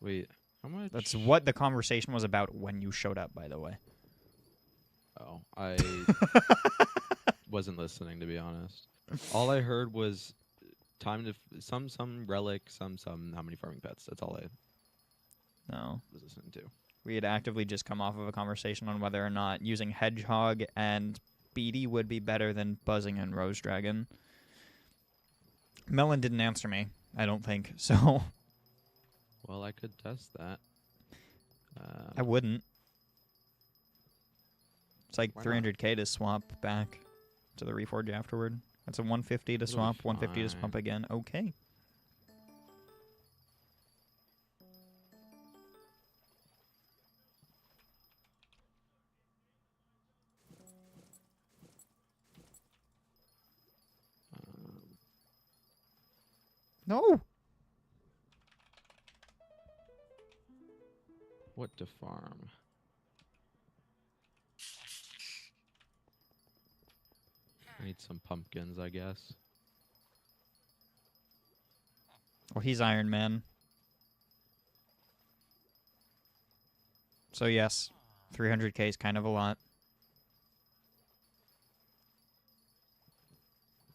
Wait, how much? That's what the conversation was about when you showed up, by the way. Oh, I wasn't listening, to be honest. All I heard was time to some relic, some how many farming pets. That's all I was listening to. We had actively just come off of a conversation on whether or not using Hedgehog and Beatty would be better than Buzzing and Rose Dragon. Melon didn't answer me, I don't think, so... Well, I could test that. I wouldn't. It's like Why 300k to swap back to the Reforge afterward. That's a 150 to It'll be swap, 150 to fine. swap again. Okay. No! What to farm? I need some pumpkins, I guess. Well, he's Iron Man. So yes, 300k is kind of a lot.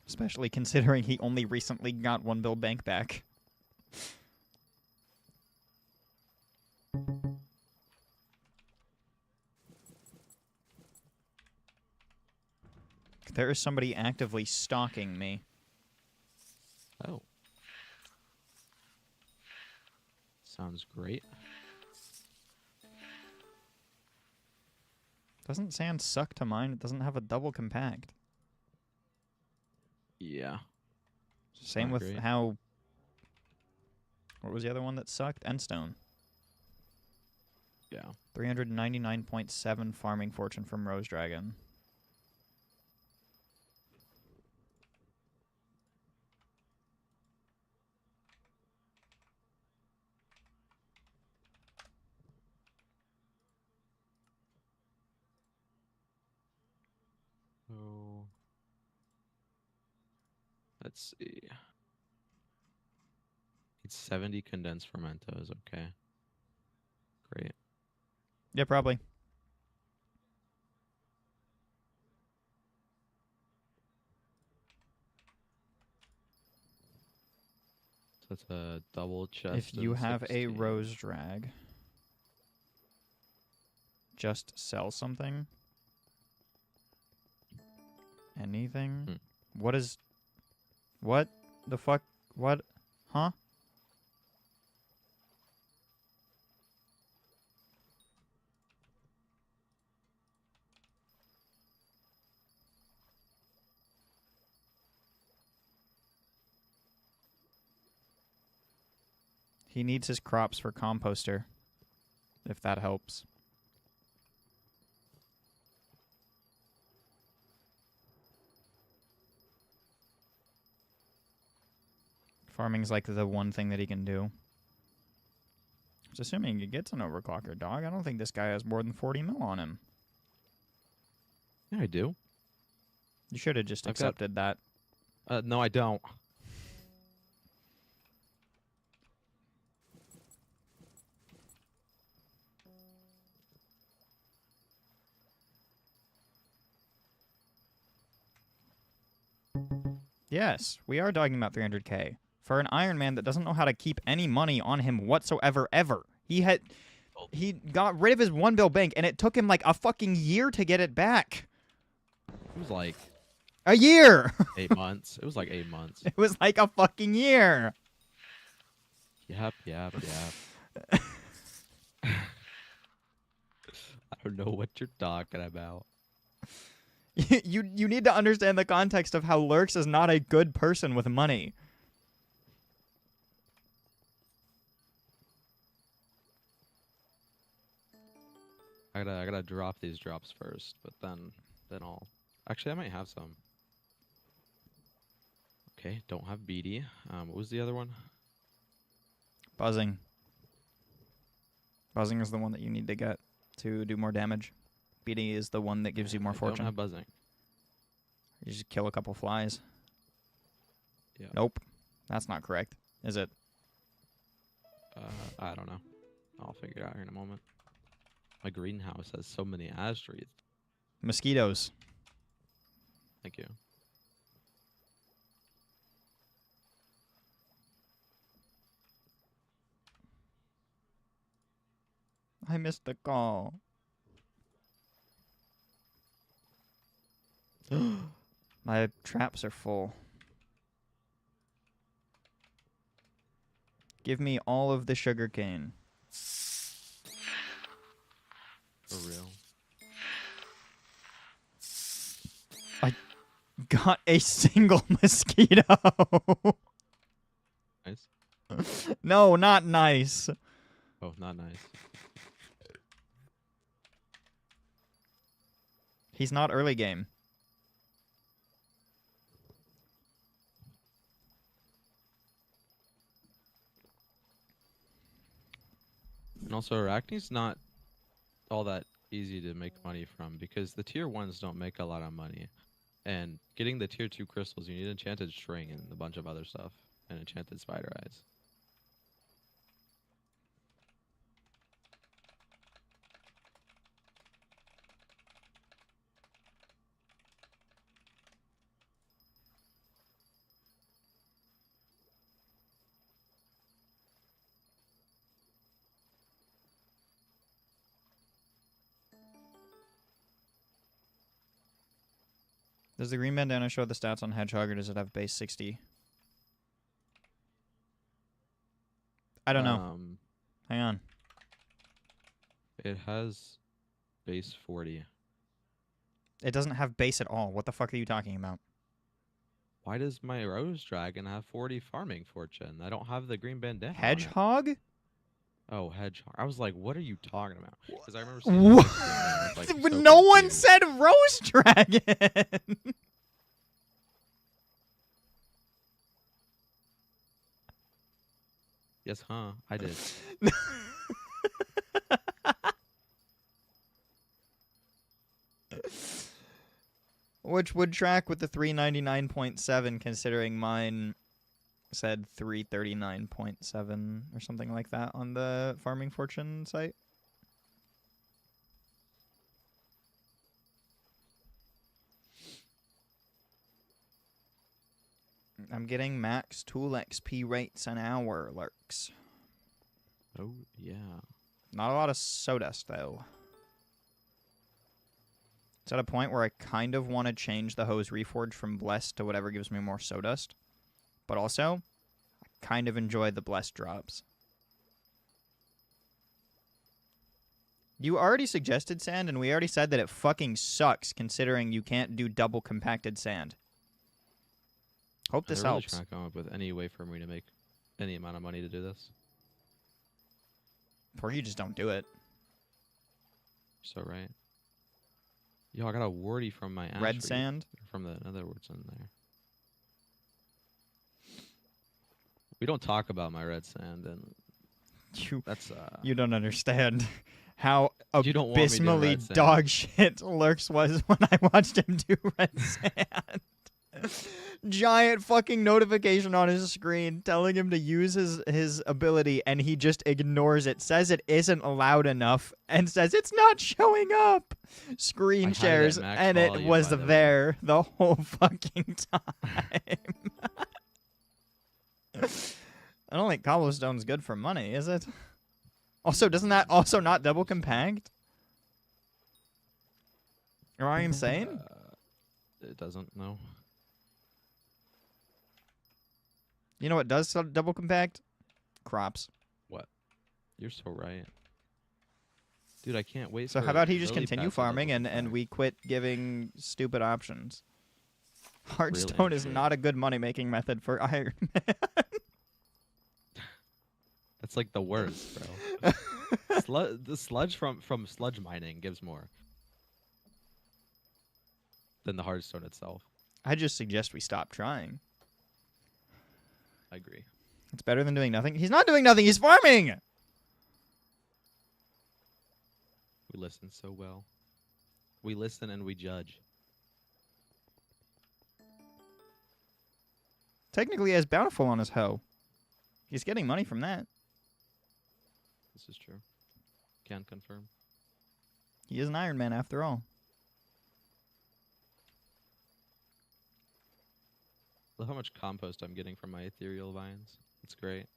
Especially considering he only recently got 1 bill bank back. There is somebody actively stalking me. Oh. Sounds great. Doesn't sand suck to mine? It doesn't have a double compact. Yeah. Same Not with great. how... What was the other one that sucked? Endstone. Yeah. 399.7 farming fortune from Rose Dragon. So let's see. It's 70 condensed fermentos. Okay. Great. Yeah, probably. So that's a double chest. If you and have a 16. Rose Drag, just sell something. Anything? What is... What the fuck? What? Huh? He needs his crops for composter. If that helps. Farming's like the one thing that he can do. It's assuming he gets an overclocker, dog. I don't think this guy has more than 40 mil on him. Yeah, I do. You should have just accepted that. No, I don't. Yes, we are talking about 300k. For an Iron Man that doesn't know how to keep any money on him whatsoever, ever. He got rid of his 1 bill bank, and it took him like a fucking year to get it back. It was like A year! 8 months. It was like 8 months. It was like a fucking year. Yep. I don't know what you're talking about. You need to understand the context of how Lurks is not a good person with money. I gotta drop these drops first, but then I'll... Actually, I might have some. Okay, don't have BD. What was the other one? Buzzing. Buzzing is the one that you need to get to do more damage. BD is the one that gives you more fortune. Don't have buzzing. You just kill a couple flies. Yeah. Nope. That's not correct, is it? I don't know. I'll figure it out here in a moment. My greenhouse has so many asteroids. Mosquitoes. Thank you. I missed the call. My traps are full. Give me all of the sugarcane. For real. I got a single mosquito. Nice. No, not nice. Oh, not nice. He's not early game. And also, Arachne's not all that easy to make money from because the tier 1s don't make a lot of money. And getting the tier 2 crystals, you need enchanted string and a bunch of other stuff. And enchanted spider eyes. Does the green bandana show the stats on Hedgehog, or does it have base 60? I don't know. Hang on. It has base 40. It doesn't have base at all. What the fuck are you talking about? Why does my Rose Dragon have 40 farming fortune? I don't have the green bandana. Hedgehog? Oh, Hedgehog. I was like, what are you talking about? Because I remember seeing What? like, No one said Rose Dragon. Yes, huh? I did. Which would track with the 399.7, considering mine said 339.7 or something like that on the Farming Fortune site. I'm getting max tool XP rates an hour, Lurks. Oh, yeah. Not a lot of sawdust, though. It's at a point where I kind of want to change the hose reforge from blessed to whatever gives me more sawdust. But also, I kind of enjoy the blessed drops. You already suggested sand, and we already said that it fucking sucks, considering you can't do double compacted sand. Hope this They're really helps. trying to come up with any way for me to make any amount of money to do this. Or you just don't do it. So right. Yo, I got a warty from my ash Red reef, sand? from the other words in there. We don't talk about my red sand, and that's You don't understand how You don't want me doing abysmally red sand. dog shit Lurks was when I watched him do red sand. Giant fucking notification on his screen telling him to use his ability, and he just ignores it, says it isn't loud enough, and says it's not showing up. Screen I had it at shares, max and it volume, was by the way. there the whole fucking time. I don't think cobblestone's good for money, is it? Also, doesn't that also not double compact? Am I insane? It doesn't, no. You know what does double compact? Crops. You're so right. Dude, I can't wait So for how about he just lily continue pads to farming double and compact. we quit giving stupid options? Hearthstone Really is true. not a good money-making method for Iron Man. That's like the worst, bro. The sludge from sludge mining gives more than the Hearthstone itself. I just suggest we stop trying. I agree. It's better than doing nothing. He's not doing nothing. He's farming. We listen so well. We listen and we judge. Technically, he has Bountiful on his hoe. He's getting money from that. This is true. Can confirm. He is an Iron Man after all. Look how much compost I'm getting from my ethereal vines. It's great.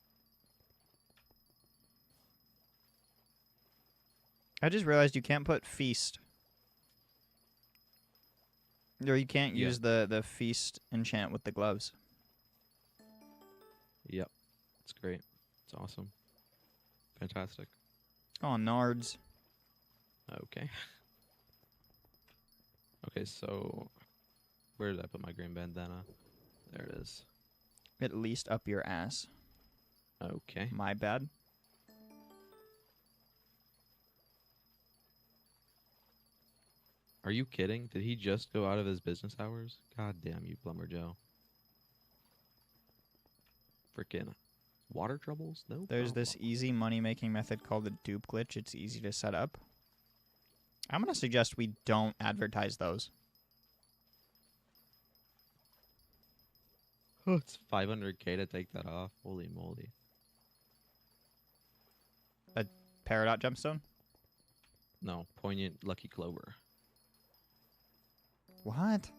I just realized you can't put feast. Or you can't Yeah. use the feast enchant with the gloves. Yep. It's great. It's awesome. Fantastic. Oh, nards. Okay. Okay, so where did I put my green bandana? There it is. At least up your ass. Okay. My bad. Are you kidding? Did he just go out of his business hours? God damn you, Plumber Joe. Frickin' water troubles? No. There's this problem. easy money-making method called the dupe glitch. It's easy to set up. I'm going to suggest we don't advertise those. Oh, it's 500k to take that off. Holy moly. Peridot gemstone? No, poignant lucky clover. What?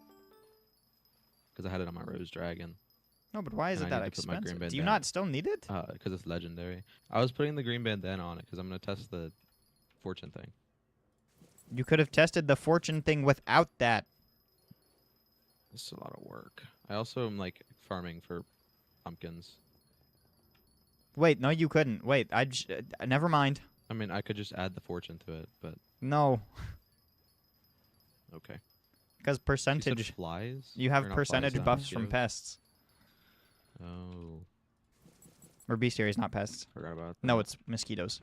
Because I had it on my rose dragon. No, but why is And it I that need to put my green expensive? Do you bandana. not still need it? Because it's legendary. I was putting the green bandana on it because I'm going to test the fortune thing. You could have tested the fortune thing without that. This is a lot of work. I also am like farming for pumpkins. Wait, no, you couldn't. Wait, never mind. I mean, I could just add the fortune to it, but No, okay. because You said percentage. flies? You Or have not flies, percentage buffs from mosquitoes? pests. Oh, Or bestiaries, not pests. forgot about that. No, it's mosquitoes.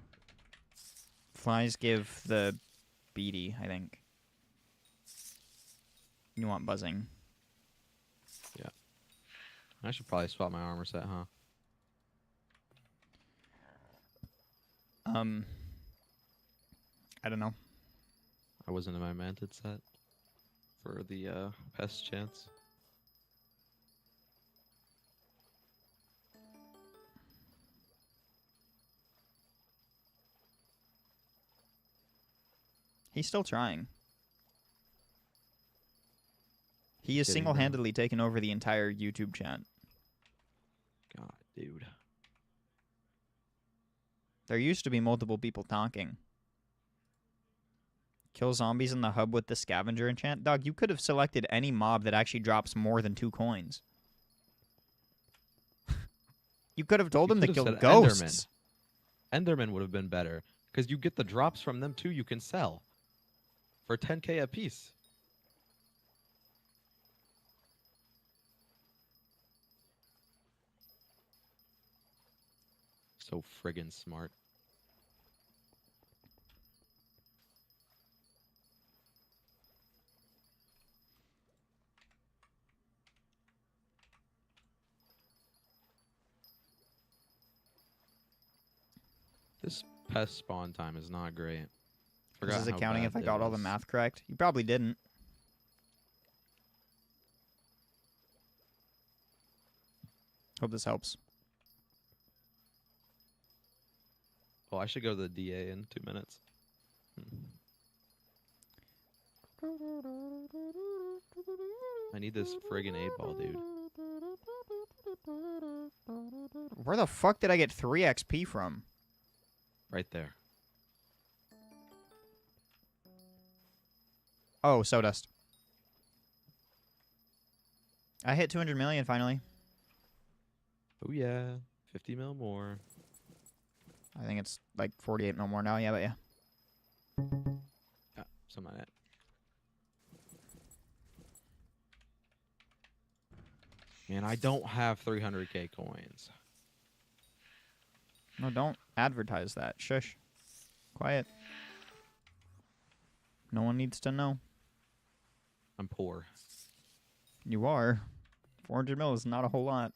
Flies give the beady, I think. You want buzzing. I should probably swap my armor set, huh? I don't know. I wasn't in my manted set for the pest chance. He's still trying. He is Kidding, single-handedly taking over the entire YouTube chat. God, dude. There used to be multiple people talking. Kill zombies in the hub with the scavenger enchant. Dog, you could have selected any mob that actually drops more than 2 coins. You could have told You him to could kill have said ghosts. Enderman would have been better, because you get the drops from them too. You can sell for 10k a piece. So friggin' smart. This pest spawn time is not great. This is Forgot how accounting bad if I it got all the was. math correct. You probably didn't. Hope this helps. Oh, I should go to the DA in 2 minutes. I need this friggin' 8-ball, dude. Where the fuck did I get 3 XP from? Right there. Oh, Sawdust. I hit 200 million finally. Oh yeah, 50 mil more. I think it's like 48 mil more now. Yeah, but yeah. Yeah, something like that. Man, I don't have 300k coins. No, don't advertise that. Shush. Quiet. No one needs to know. I'm poor. You are. 400 mil is not a whole lot.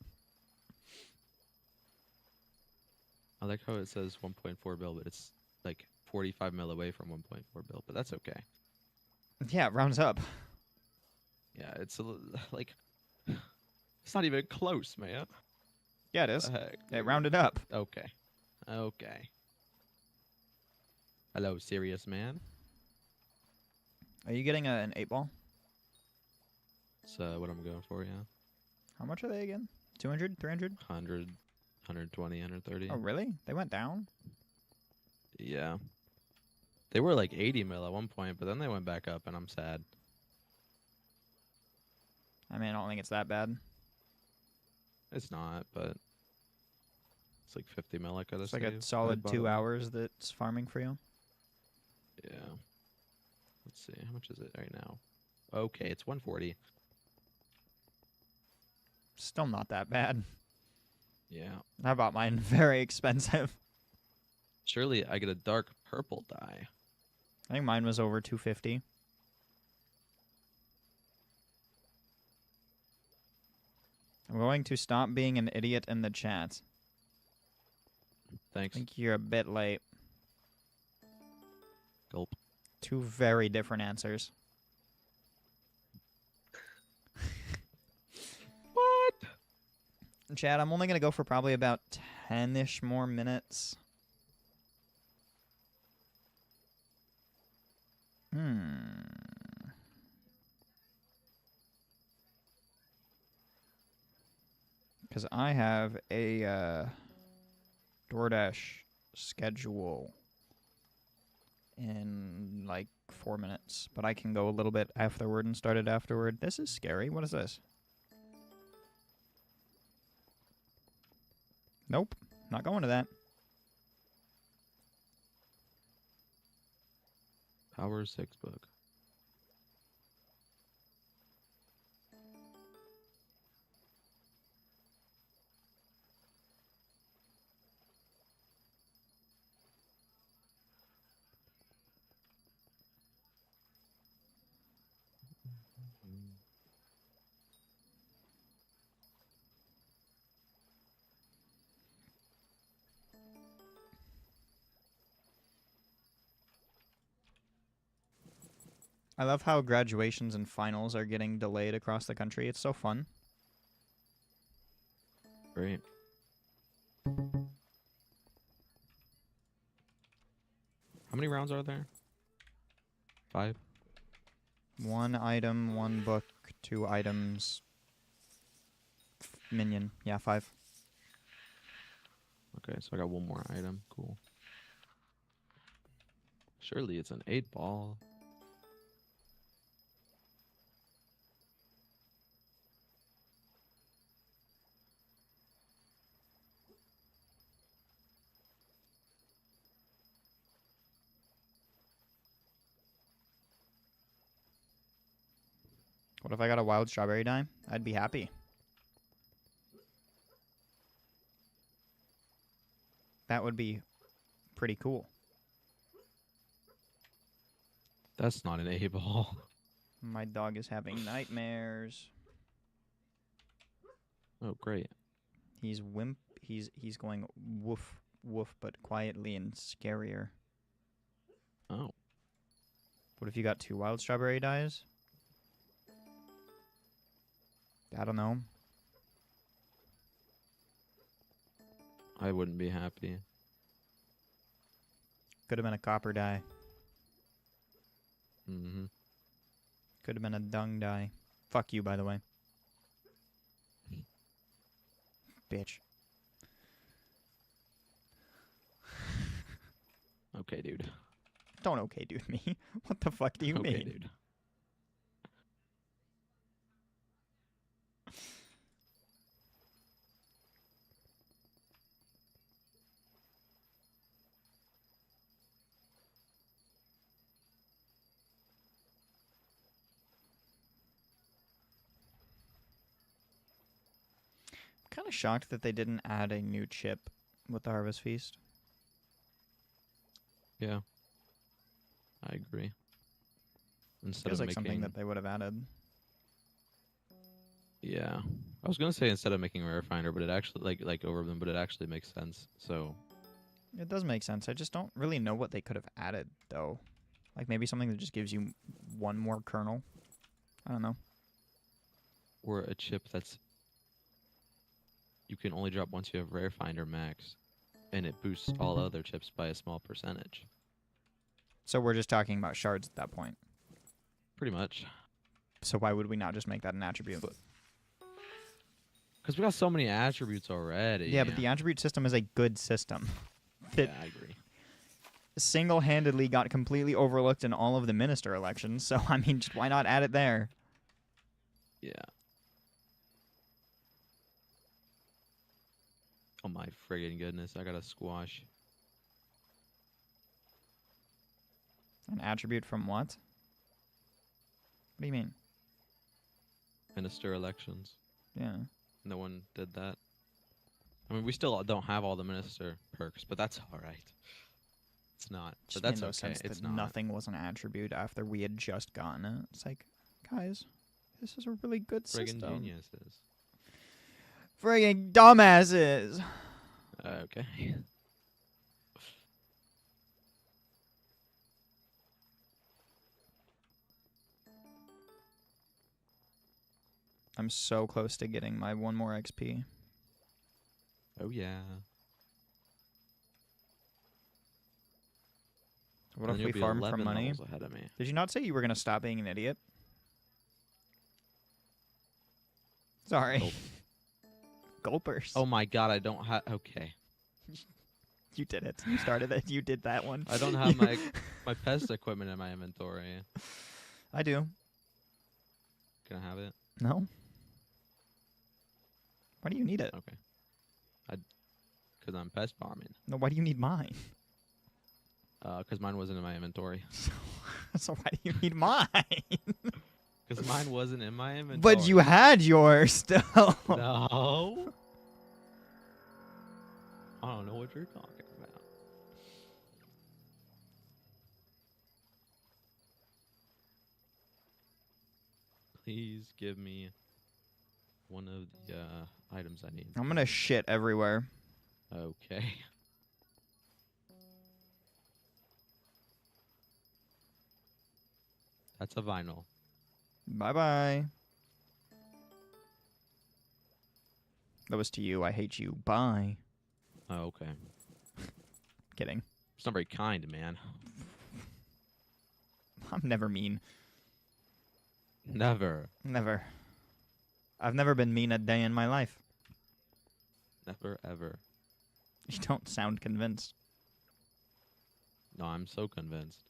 I like how it says 1.4 bill, but it's like 45 mil away from 1.4 bill, but that's okay. Yeah, it rounds up. Yeah, it's like it's not even close, man. Yeah, it What is. the heck? It rounded up. Okay. Okay. Hello, serious man. Are you getting an 8-ball? That's what I'm going for, yeah. How much are they again? 200? 300? 100, 120, 130. Oh, really? They went down? Yeah. They were like 80 mil at one point, but then they went back up, and I'm sad. I mean, I don't think it's that bad. It's not, but it's like 50 mil I could have It's like a solid 2 hours that's farming for you. Yeah. Let's see. How much is it right now? Okay, it's 140. Still not that bad. Yeah. I bought mine very expensive. Surely I get a dark purple dye. I think mine was over 250. I'm going to stop being an idiot in the chat. I Thanks. think you're a bit late. Gulp. 2 very different answers. What? Chad, I'm only going to go for probably about 10-ish more minutes. Because I have a DoorDash schedule in like 4 minutes, but I can go a little bit afterward and start it afterward. This is scary. What is this? Nope. Not going to that. Power 6 book. I love how graduations and finals are getting delayed across the country. It's so fun. Great. How many rounds are there? 5? 1 item, 1 book, 2 items. Minion. Yeah, 5. Okay, so I got 1 more item. Cool. Surely it's an 8-ball. What if I got a wild strawberry dye? I'd be happy. That would be pretty cool. That's not an 8-ball. My dog is having nightmares. Oh, great. He's wimp. He's going woof woof, but quietly and scarier. Oh. What if you got 2 wild strawberry dyes? I don't know. I wouldn't be happy. Could have been a copper dye. Mm-hmm. Could have been a dung dye. Fuck you, by the way. Bitch. Okay, dude. Don't okay dude me. What the fuck do you Okay, mean? dude. I'm kind of shocked that they didn't add a new chip with the Harvest Feast. Yeah. I agree. Instead Feels of like making... something that they would have added. Yeah. I was gonna say instead of making Rare Finder, but it actually like over them, but it actually makes sense. So It does make sense. I just don't really know what they could have added, though. Like maybe something that just gives you 1 more kernel. I don't know. or a chip that's you can only drop once you have Rare Finder max, and it boosts all other chips by a small percentage. So we're just talking about shards at that point. Pretty much. So why would we not just make that an attribute? Because we got so many attributes already. Yeah, but the attribute system is a good system. Yeah, I agree. Single-handedly got completely overlooked in all of the minister elections. So I mean, just why not add it there? Yeah. Oh my friggin' goodness, I got a squash. An attribute from what? What do you mean? Minister elections. Yeah. No one did that. I mean, we still don't have all the minister perks, but that's all right. It's not. Just But that's made no okay. sense It's that not. nothing was an attribute after we had just gotten it. It's like, guys, this is a really good Friggin' system. geniuses. Friggin' dumbasses. Okay. I'm so close to getting my 1 more XP. Oh yeah. What And if you'll we be farm for 11 money? levels ahead of me. Did you not say you were going to stop being an idiot? Sorry. Gulp. Gulpers. Oh my god, I don't have. Okay. You did it. You started it. You did that one. I don't have my pest equipment in my inventory. I do. Can I have it? No. Why do you need it? Okay. Because I'm pest farming. No, why do you need mine? Because mine wasn't in my inventory. So why do you need mine? Because mine wasn't in my inventory. But you had yours still. No. I don't know what you're talking about. Please give me one of the items I need. I'm gonna shit everywhere. Okay. That's a vinyl. Bye-bye. That was to you. I hate you. Bye. Oh, okay. Kidding. It's not very kind, man. I'm never mean. Never. Never. I've never been mean a day in my life. Never, ever. You don't sound convinced. No, I'm so convinced.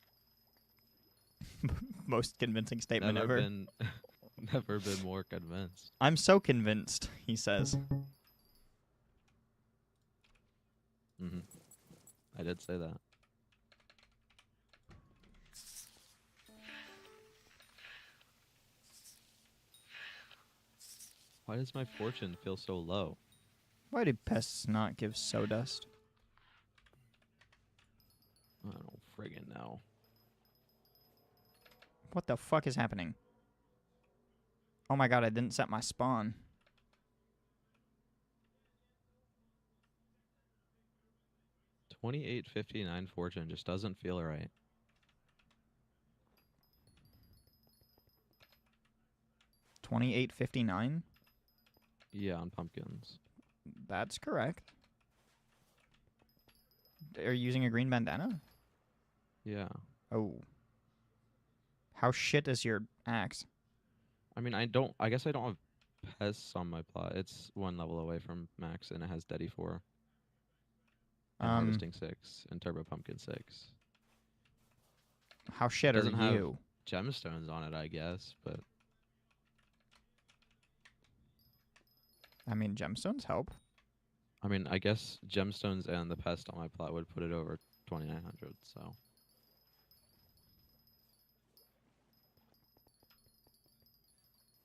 Most convincing statement Never ever. been, never been more convinced. I'm so convinced, he says. Mm-hmm. I did say that. Why does my fortune feel so low? Why do pests not give sawdust? I don't friggin' know. What the fuck is happening? Oh my god, I didn't set my spawn. $28.59 fortune just doesn't feel right. $28.59? Yeah, on pumpkins. That's correct. Are you using a green bandana? Yeah. Oh. How shit is your axe? I mean, I guess I don't have pests on my plot. It's one level away from max, and it has Daddy 4. And Harvesting 6, and Turbo Pumpkin 6. How shit are Doesn't have you? gemstones on it, I guess, but... I mean, gemstones help. I mean, I guess gemstones and the pest on my plot would put it over 2,900, so...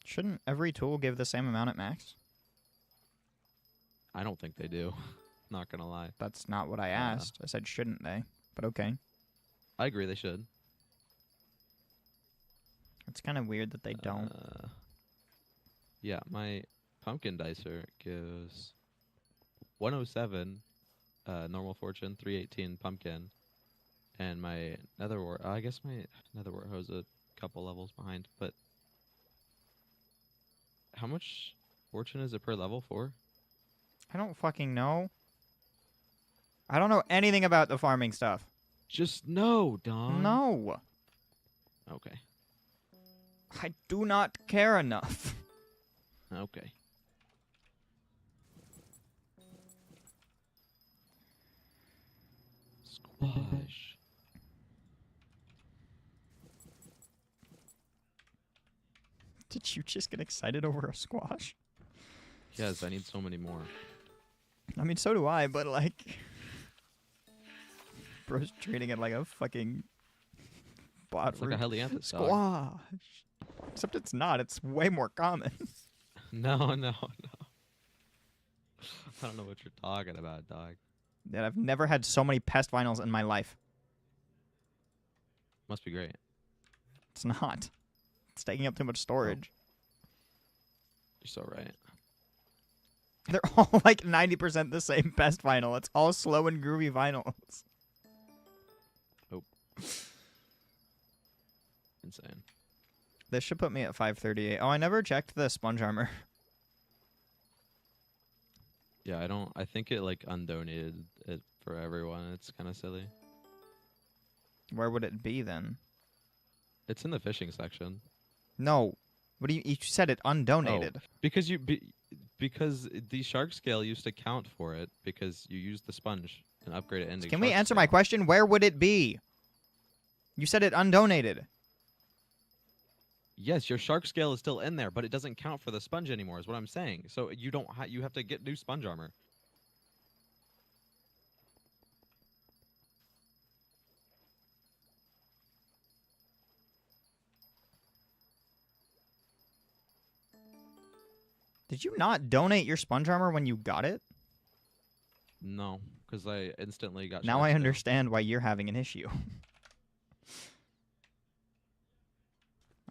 Shouldn't every tool give the same amount at max? I don't think they do. Not gonna lie. That's not what I asked. I said, shouldn't they? But okay. I agree they should. It's kind of weird that they don't. Yeah, my pumpkin dicer gives 107 normal fortune, 318 pumpkin, and my netherwort. I guess my netherwort was a couple levels behind, but how much fortune is it per level for? I don't fucking know. I don't know anything about the farming stuff. Just no, Don. No. Okay. I do not care enough. Okay. Squash. Did you just get excited over a squash? Yes, I need so many more. I mean, so do I, but like... Bro's treating it like a fucking... bot It's like a helianthus dog. squash. Except it's not. It's way more common. No. I don't know what you're talking about, dog. That I've never had so many pest vinyls in my life. Must be great. It's not. It's taking up too much storage. You're so right. They're all like 90% the same pest vinyl. It's all slow and groovy vinyls. Oh. Insane. This should put me at 538. Oh, I never checked the sponge armor. Yeah, I think it like undonated it for everyone. It's kind of silly. Where would it be then? It's in the fishing section. No. What do you said it undonated. Oh, because the shark scale used to count for it because you used the sponge and upgrade it into. Can we shark answer my scale. question? Where would it be? You said it undonated. Yes, your shark scale is still in there, but it doesn't count for the sponge anymore. Is what I'm saying. So you don't. You have to get new sponge armor. Did you not donate your sponge armor when you got it? No, because I instantly got. Now shark I scale. understand why you're having an issue.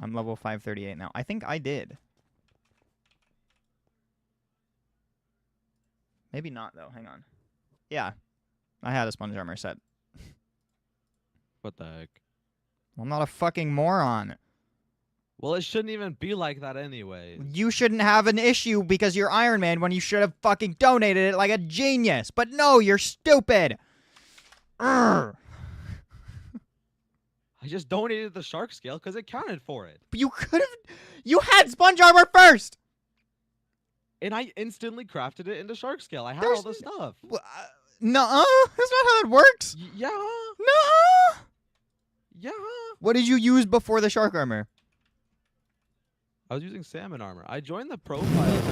I'm level 538 now. I think I did. Maybe not, though. Hang on. Yeah. I had a sponge armor set. What the heck? Well, I'm not a fucking moron. Well, it shouldn't even be like that anyway. You shouldn't have an issue because you're Iron Man when you should have fucking donated it like a genius. But no, you're stupid. Urgh. I just donated the shark scale because it counted for it. But you could have... You had sponge armor first! And I instantly crafted it into shark scale. I had There's all the stuff. Nuh-uh. That's not how that works. Yeah. Nuh-uh. Yeah. What did you use before the shark armor? I was using salmon armor. I joined the profile.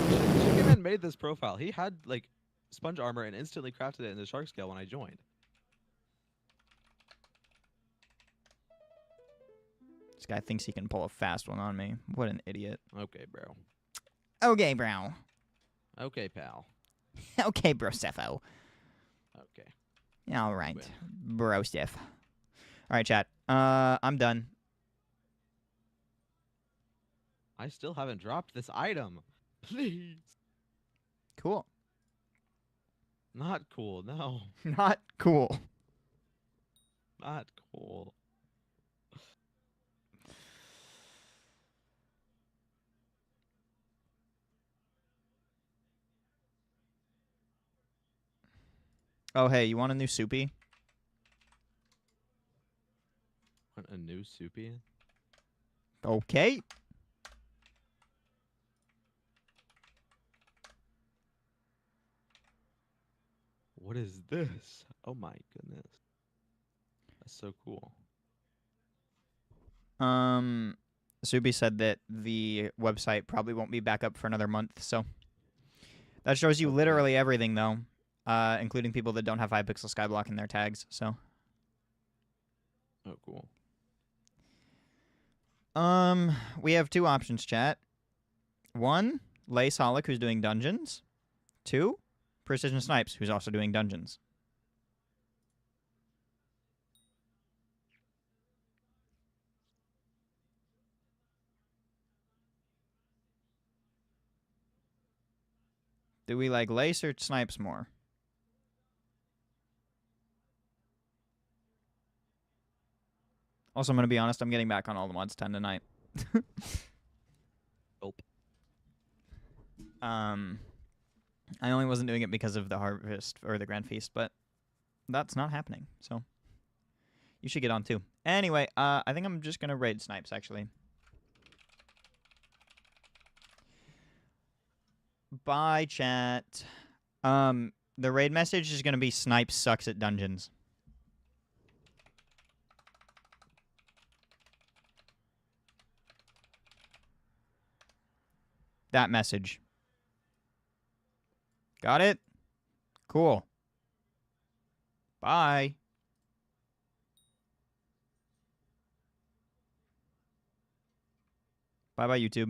Chicken Man made this profile. He had like sponge armor and instantly crafted it into shark scale when I joined. This guy thinks he can pull a fast one on me. What an idiot. Okay, bro. Okay, bro. Okay, pal. Okay, bro, Steffo. Okay. All right, Win. bro, Steff. All right, chat. I'm done. I still haven't dropped this item. Please. Cool. Not cool. No. Not cool. Not cool. Oh, hey, you want a new soupy? Want a new soupy? Okay. What is this? Oh my goodness. That's so cool. Soupy said that the website probably won't be back up for another month, so that shows you Okay. literally everything, though, including people that don't have Hypixel Skyblock in their tags. So, Oh, cool. we have two options, chat. One, Lay Solak, who's doing dungeons. Two, Precision Snipes, who's also doing dungeons. Do we like Lace or Snipes more? Also, I'm going to be honest, I'm getting back on all the mods 10 tonight. Nope. I only wasn't doing it because of the Harvest or the Grand Feast, but that's not happening, so you should get on too. Anyway, I think I'm just going to raid Snipes, actually. Bye, chat. The raid message is going to be Snipes sucks at dungeons. That message. Got it? Cool. Bye. Bye-bye, YouTube.